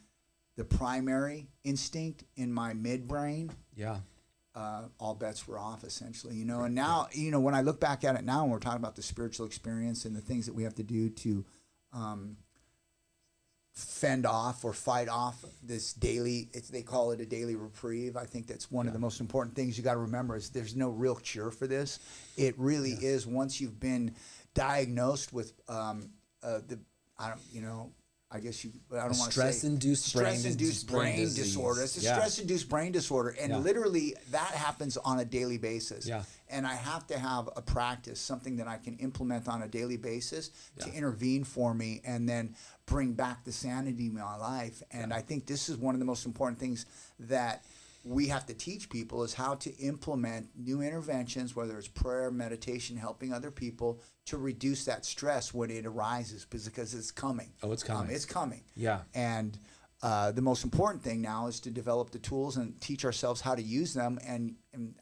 the primary instinct in my midbrain, all bets were off, essentially. And now, when I look back at it now, and we're talking about the spiritual experience and the things that we have to do to fend off or fight off this daily, they call it a daily reprieve. I think that's one of the most important things you got to remember is there's no real cure for this. It really is once you've been diagnosed with I guess you, I don't want to say stress-induced brain disorder. It's a stress-induced brain disorder, and literally that happens on a daily basis. Yeah. And I have to have a practice, something that I can implement on a daily basis to intervene for me, and then bring back the sanity in my life. And I think this is one of the most important things that we have to teach people, is how to implement new interventions, whether it's prayer, meditation, helping other people, to reduce that stress when it arises, because it's coming. Oh, it's coming. It's coming. Yeah. And the most important thing now is to develop the tools and teach ourselves how to use them. And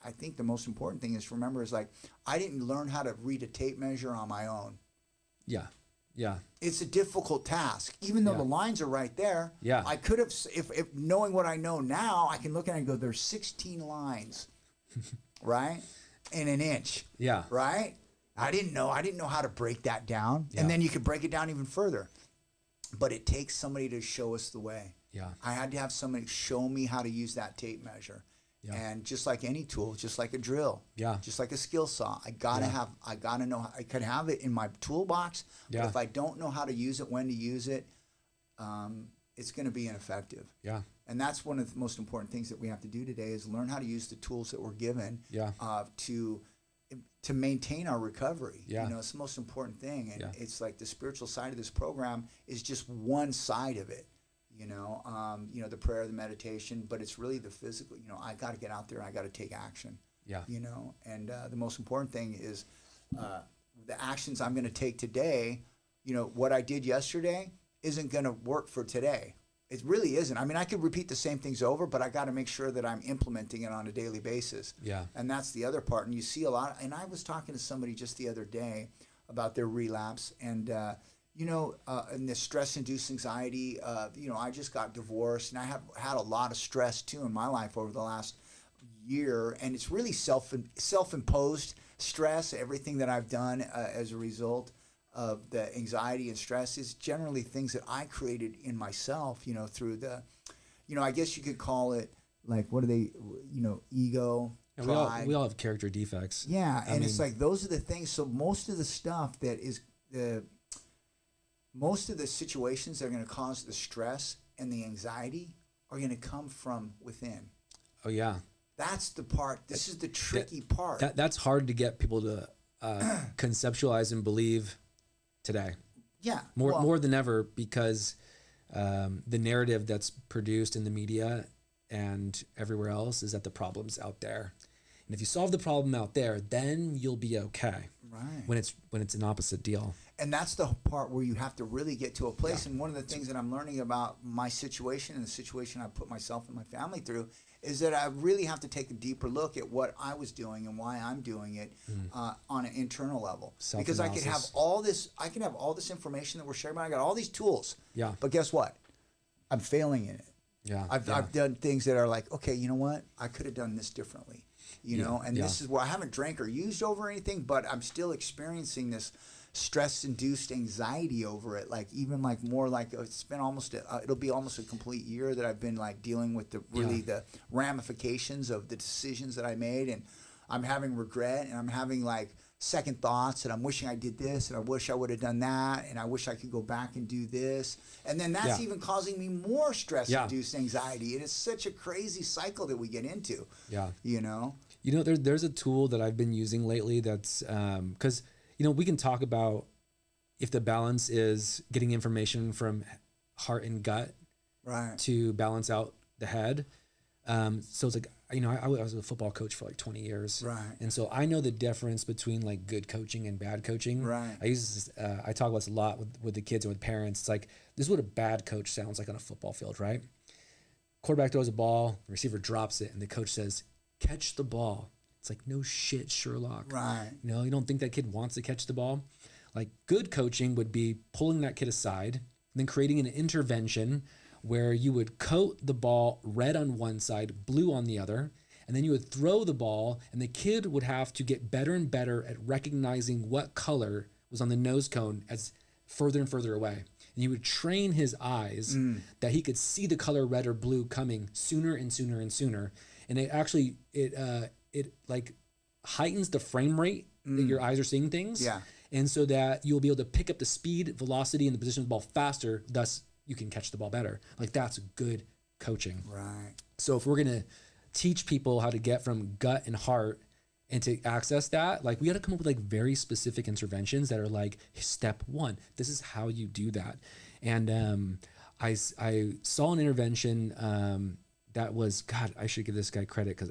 I think the most important thing is to remember is, like, I didn't learn how to read a tape measure on my own. Yeah. Yeah. It's a difficult task, even though the lines are right there. Yeah. I could have, if knowing what I know now, I can look at it and go, there's 16 lines, right? In an inch. Yeah. Right? I didn't know how to break that down. Yeah. And then you could break it down even further. But it takes somebody to show us the way. Yeah. I had to have somebody show me how to use that tape measure. Yeah. And just like any tool, just like a drill, just like a skill saw, I gotta know. I could have it in my toolbox, but if I don't know how to use it, when to use it, it's going to be ineffective. Yeah. And that's one of the most important things that we have to do today, is learn how to use the tools that we're given to maintain our recovery. Yeah. You know, it's the most important thing. And it's like the spiritual side of this program is just one side of it. You know, the prayer, the meditation, but it's really the physical. You know, I got to get out there and I got to take action. Yeah. You know, and the most important thing is the actions I'm going to take today. You know, what I did yesterday isn't going to work for today. It really isn't. I mean, I could repeat the same things over, but I got to make sure that I'm implementing it on a daily basis. Yeah. And that's the other part. And you see a lot. And I was talking to somebody just the other day about their relapse, and and the stress-induced anxiety. I just got divorced, and I have had a lot of stress too in my life over the last year, and it's really self-imposed stress. Everything that I've done as a result of the anxiety and stress is generally things that I created in myself. You know, through the, I guess you could call it, like, what are they? Ego. Pride. We all have character defects. Yeah, and it's like those are the things. So most of the stuff that is most of the situations that are going to cause the stress and the anxiety are going to come from within. Oh, yeah. That's the part. This is the tricky part. That's hard to get people to conceptualize and believe today. Yeah. More than ever, because the narrative that's produced in the media and everywhere else is that the problem's out there. And if you solve the problem out there, then you'll be okay. Right. When it's an opposite deal. And that's the part where you have to really get to a place. Yeah. And one of the things that I'm learning about my situation and the situation I put myself and my family through is that I really have to take a deeper look at what I was doing and why I'm doing it on an internal level. Because I can have all this information that we're sharing about. I got all these tools. Yeah. But guess what? I'm failing in it. Yeah. I've done things that are like, okay, you know what? I could have done this differently. This is where I haven't drank or used over anything, but I'm still experiencing this stress-induced anxiety over it. Like, even like more like it's been it'll be almost a complete year that I've been like dealing with the ramifications of the decisions that I made, and I'm having regret, and I'm having like second thoughts, and I'm wishing I did this, and I wish I would have done that, and I wish I could go back and do this, and then that's even causing me more stress-induced anxiety, and it's such a crazy cycle that we get into. Yeah, there's a tool that I've been using lately that's because we can talk about if the balance is getting information from heart and gut, right, to balance out the head. So it's like, I was a football coach for like 20 years. Right. And so I know the difference between like good coaching and bad coaching. Right. I talk about this a lot with the kids and with parents. It's like, this is what a bad coach sounds like on a football field, right? Quarterback throws a ball, the receiver drops it, and the coach says, catch the ball. It's like, no shit, Sherlock. Right. You don't think that kid wants to catch the ball? Like, good coaching would be pulling that kid aside and then creating an intervention where you would coat the ball red on one side, blue on the other, and then you would throw the ball, and the kid would have to get better and better at recognizing what color was on the nose cone as further and further away. And you would train his eyes that he could see the color red or blue coming sooner and sooner and sooner. And it actually, it like heightens the frame rate that your eyes are seeing things. Yeah. And so that you'll be able to pick up the speed, velocity, and the position of the ball faster, thus you can catch the ball better. Like that's good coaching. Right. So if we're going to teach people how to get from gut and heart and to access that, like we got to come up with like very specific interventions that are like step one. This is how you do that. And I saw an intervention that was, God, I should give this guy credit because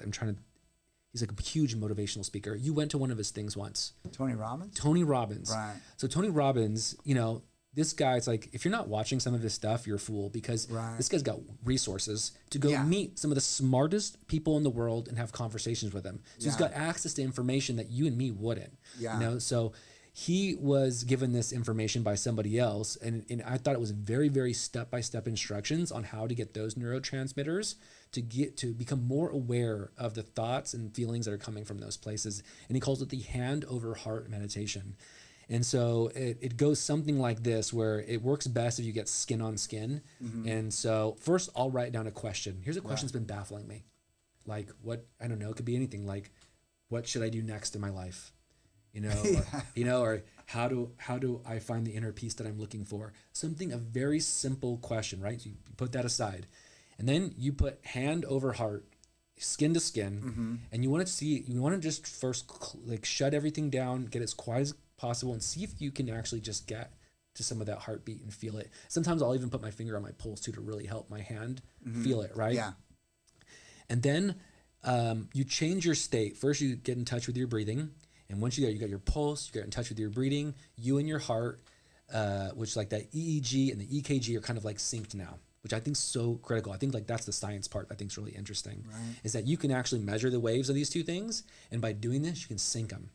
he's like a huge motivational speaker. You went to one of his things once. Tony Robbins? Tony Robbins. Right. So Tony Robbins, you know, this guy's like, if you're not watching some of his stuff, you're a fool because this guy's got resources to go meet some of the smartest people in the world and have conversations with them. So he's got access to information that you and me wouldn't. Yeah. You know, so he was given this information by somebody else, and I thought it was very, very step-by-step instructions on how to get those neurotransmitters to become more aware of the thoughts and feelings that are coming from those places. And he calls it the hand over heart meditation. And so it goes something like this, where it works best if you get skin on skin. Mm-hmm. And so first I'll write down a question. Here's a question that's been baffling me. Like what, I don't know, it could be anything like, what should I do next in my life? You know, or, you know, or how do I find the inner peace that I'm looking for? Something, a very simple question, right? So you put that aside. And then you put hand over heart, skin to skin, and you want to just first like shut everything down, get as quiet as possible, and see if you can actually just get to some of that heartbeat and feel it. Sometimes I'll even put my finger on my pulse too to really help my hand feel it, right? Yeah. And then you change your state. First, you get in touch with your breathing, and once you got your pulse, you get in touch with your breathing. You and your heart, which like that EEG and the EKG are kind of like synced now, which I think is so critical. I think like that's the science part I think is really interesting, is that you can actually measure the waves of these two things, and by doing this, you can sync them.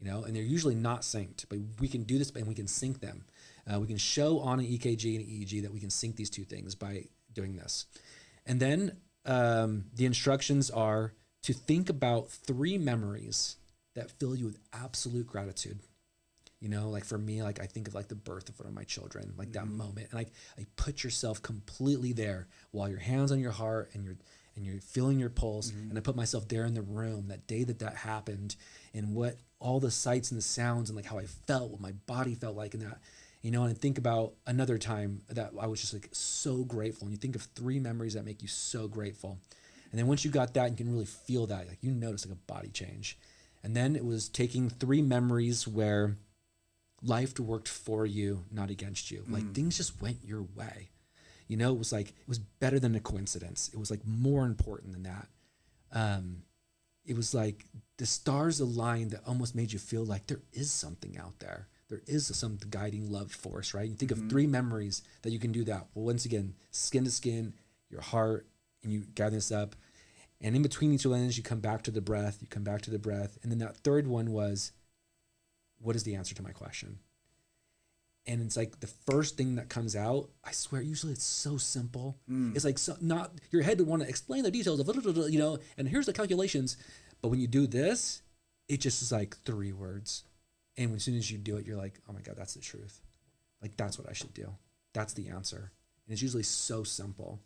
You know, and they're usually not synced, but we can do this and we can sync them. We can show on an EKG and an EEG that we can sync these two things by doing this. And then the instructions are to think about 3 memories that fill you with absolute gratitude. You know, like for me, like I think of like the birth of one of my children, like that moment, and I put yourself completely there while your hands on your heart and you're feeling your pulse, and I put myself there in the room that day that happened, and what all the sights and the sounds and like how I felt, what my body felt like, and that, you know, and I think about another time that I was just like so grateful, and you think of 3 memories that make you so grateful, and then once you got that, you can really feel that, like you notice like a body change. And then it was taking 3 memories where life worked for you, not against you. Like things just went your way. You know, it was better than a coincidence. It was like more important than that. It was like the stars aligned that almost made you feel like there is something out there. There is some guiding love force, right? You think of 3 memories that you can do that. Well, once again, skin to skin, your heart, and you gather this up. And in between each lens, you come back to the breath, And then that third one was, what is the answer to my question? And it's like the first thing that comes out, I swear, usually it's so simple. It's like not your head would want to explain the details of, you know, and here's the calculations. But when you do this, it just is like 3 words. And as soon as you do it, you're like, oh my God, that's the truth. Like, that's what I should do. That's the answer. And it's usually so simple.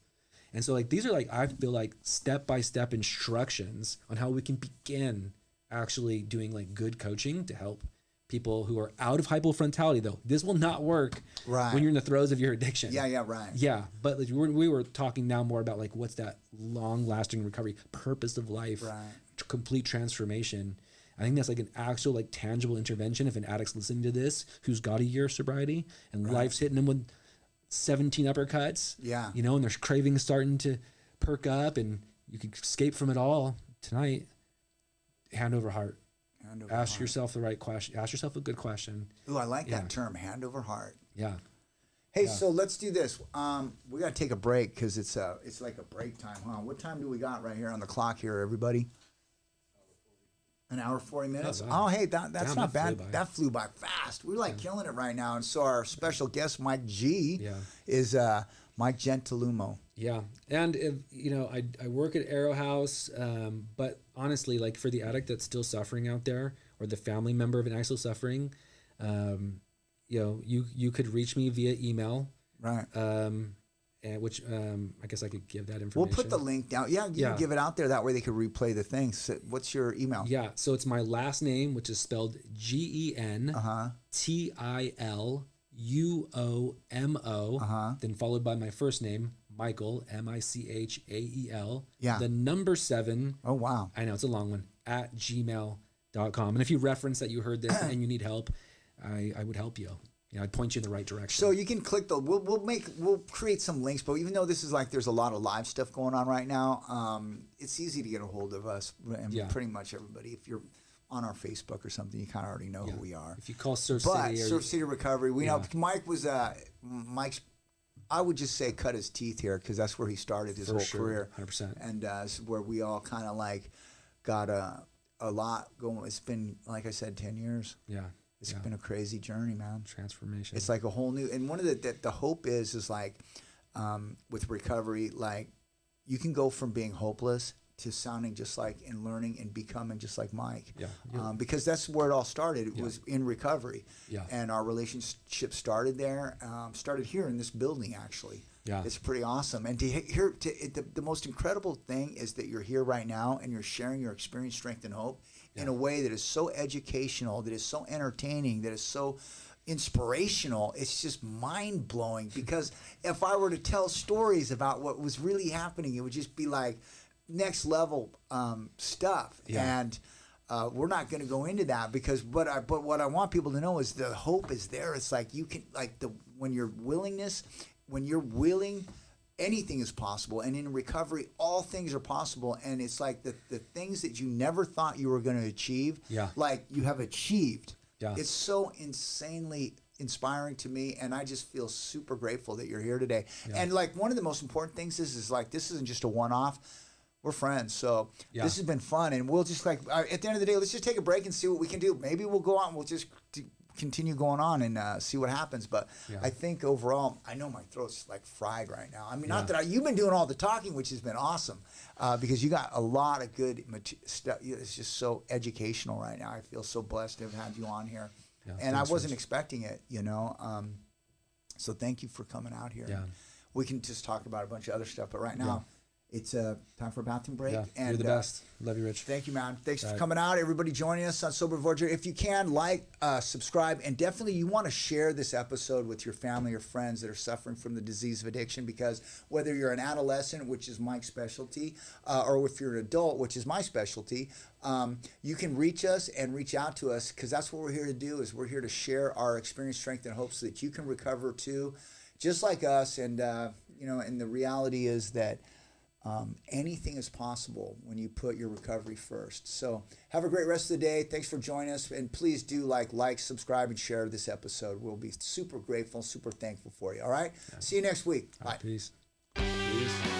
And so like, these are like, I feel like step-by-step instructions on how we can begin actually doing like good coaching to help people who are out of hypofrontality, though. This will not work when you're in the throes of your addiction. Yeah, right. Yeah, but like, we were talking now more about like, what's that long-lasting recovery, purpose of life, complete transformation. I think that's like an actual like tangible intervention if an addict's listening to this who's got a year of sobriety and life's hitting them with 17 uppercuts, you know, and their cravings starting to perk up and you can escape from it all tonight. Hand over heart. Ask yourself the right question. Ask yourself a good question. Ooh, I like that term, hand over heart. Yeah. Hey, so let's do this. We got to take a break because it's like a break time, huh? What time do we got right here on the clock here, everybody? An hour, 40 minutes? Oh, hey, that's not bad. That flew by fast. We're like killing it right now. And so our special guest, Mike G, is Mike Gentiluomo. Yeah. And, if, you know, I work at Arrow House, but honestly, like for the addict that's still suffering out there or the family member of an addict still suffering, you know, you could reach me via email. Right. Which I guess I could give that information. We'll put the link down. Yeah, you can give it out there. That way they could replay the thing. So what's your email? Yeah, so it's my last name, which is spelled Gentilil, Uomo, then followed by my first name, Michael, Michael, yeah. the number 7. Oh, wow. I know, it's a long one, at gmail.com. And if you reference that you heard this and you need help, I would help you. You know, I'd point you in the right direction. So you can click we'll create some links, but even though this is like, there's a lot of live stuff going on right now, it's easy to get a hold of us and pretty much everybody. If you're on our Facebook or something, you kind of already know who we are. If you call Surf City. Surf City Recovery, we know Mike was, Mike's, I would just say cut his teeth here because that's where he started his whole career. 100%. And it's where we all kind of like got a lot going. It's been, like I said, 10 years. Yeah. It's been a crazy journey, man. Transformation. It's like a whole new, and one of the hope is like, with recovery, like you can go from being hopeless to sounding just like, and learning and becoming just like Mike. Yeah. Because that's where it all started. It was in recovery. Yeah. And our relationship started there, started here in this building, actually. Yeah. It's pretty awesome. And to hear, the most incredible thing is that you're here right now and you're sharing your experience, strength, and hope in a way that is so educational, that is so entertaining, that is so inspirational. It's just mind-blowing because if I were to tell stories about what was really happening, it would just be like next level stuff. Yeah. And we're not going to go into that because but what I want people to know is the hope is there. It's like you can, like, when you're willing, anything is possible. And in recovery, all things are possible. And it's like the things that you never thought you were going to achieve, like you have achieved. Yeah. It's so insanely inspiring to me. And I just feel super grateful that you're here today. Yeah. And like one of the most important things is like, this isn't just a one-off. We're friends. So this has been fun. And we'll just like, at the end of the day, let's just take a break and see what we can do. Maybe we'll go on. We'll just continue going on and see what happens. But I think overall, I know my throat's like fried right now. I mean, not that you've been doing all the talking, which has been awesome, because you got a lot of good stuff. It's just so educational right now. I feel so blessed to have had you on here. Yeah, and I wasn't expecting it, you know. So thank you for coming out here. Yeah. We can just talk about a bunch of other stuff, but right now, it's time for a bathroom break. Yeah, and you're the best. Love you, Rich. Thank you, man. Thanks for coming out. Everybody joining us on Sober Voyager. If you can, like, subscribe, and definitely you want to share this episode with your family or friends that are suffering from the disease of addiction, because whether you're an adolescent, which is Mike's specialty, or if you're an adult, which is my specialty, you can reach us and reach out to us, because that's what we're here to do. Is we're here to share our experience, strength, and hope so that you can recover too, just like us. And you know, and the reality is that anything is possible when you put your recovery first. So have a great rest of the day. Thanks for joining us. And please do like, subscribe, and share this episode. We'll be super grateful, super thankful for you. All right? Yeah. See you next week. Bye. Peace. Peace.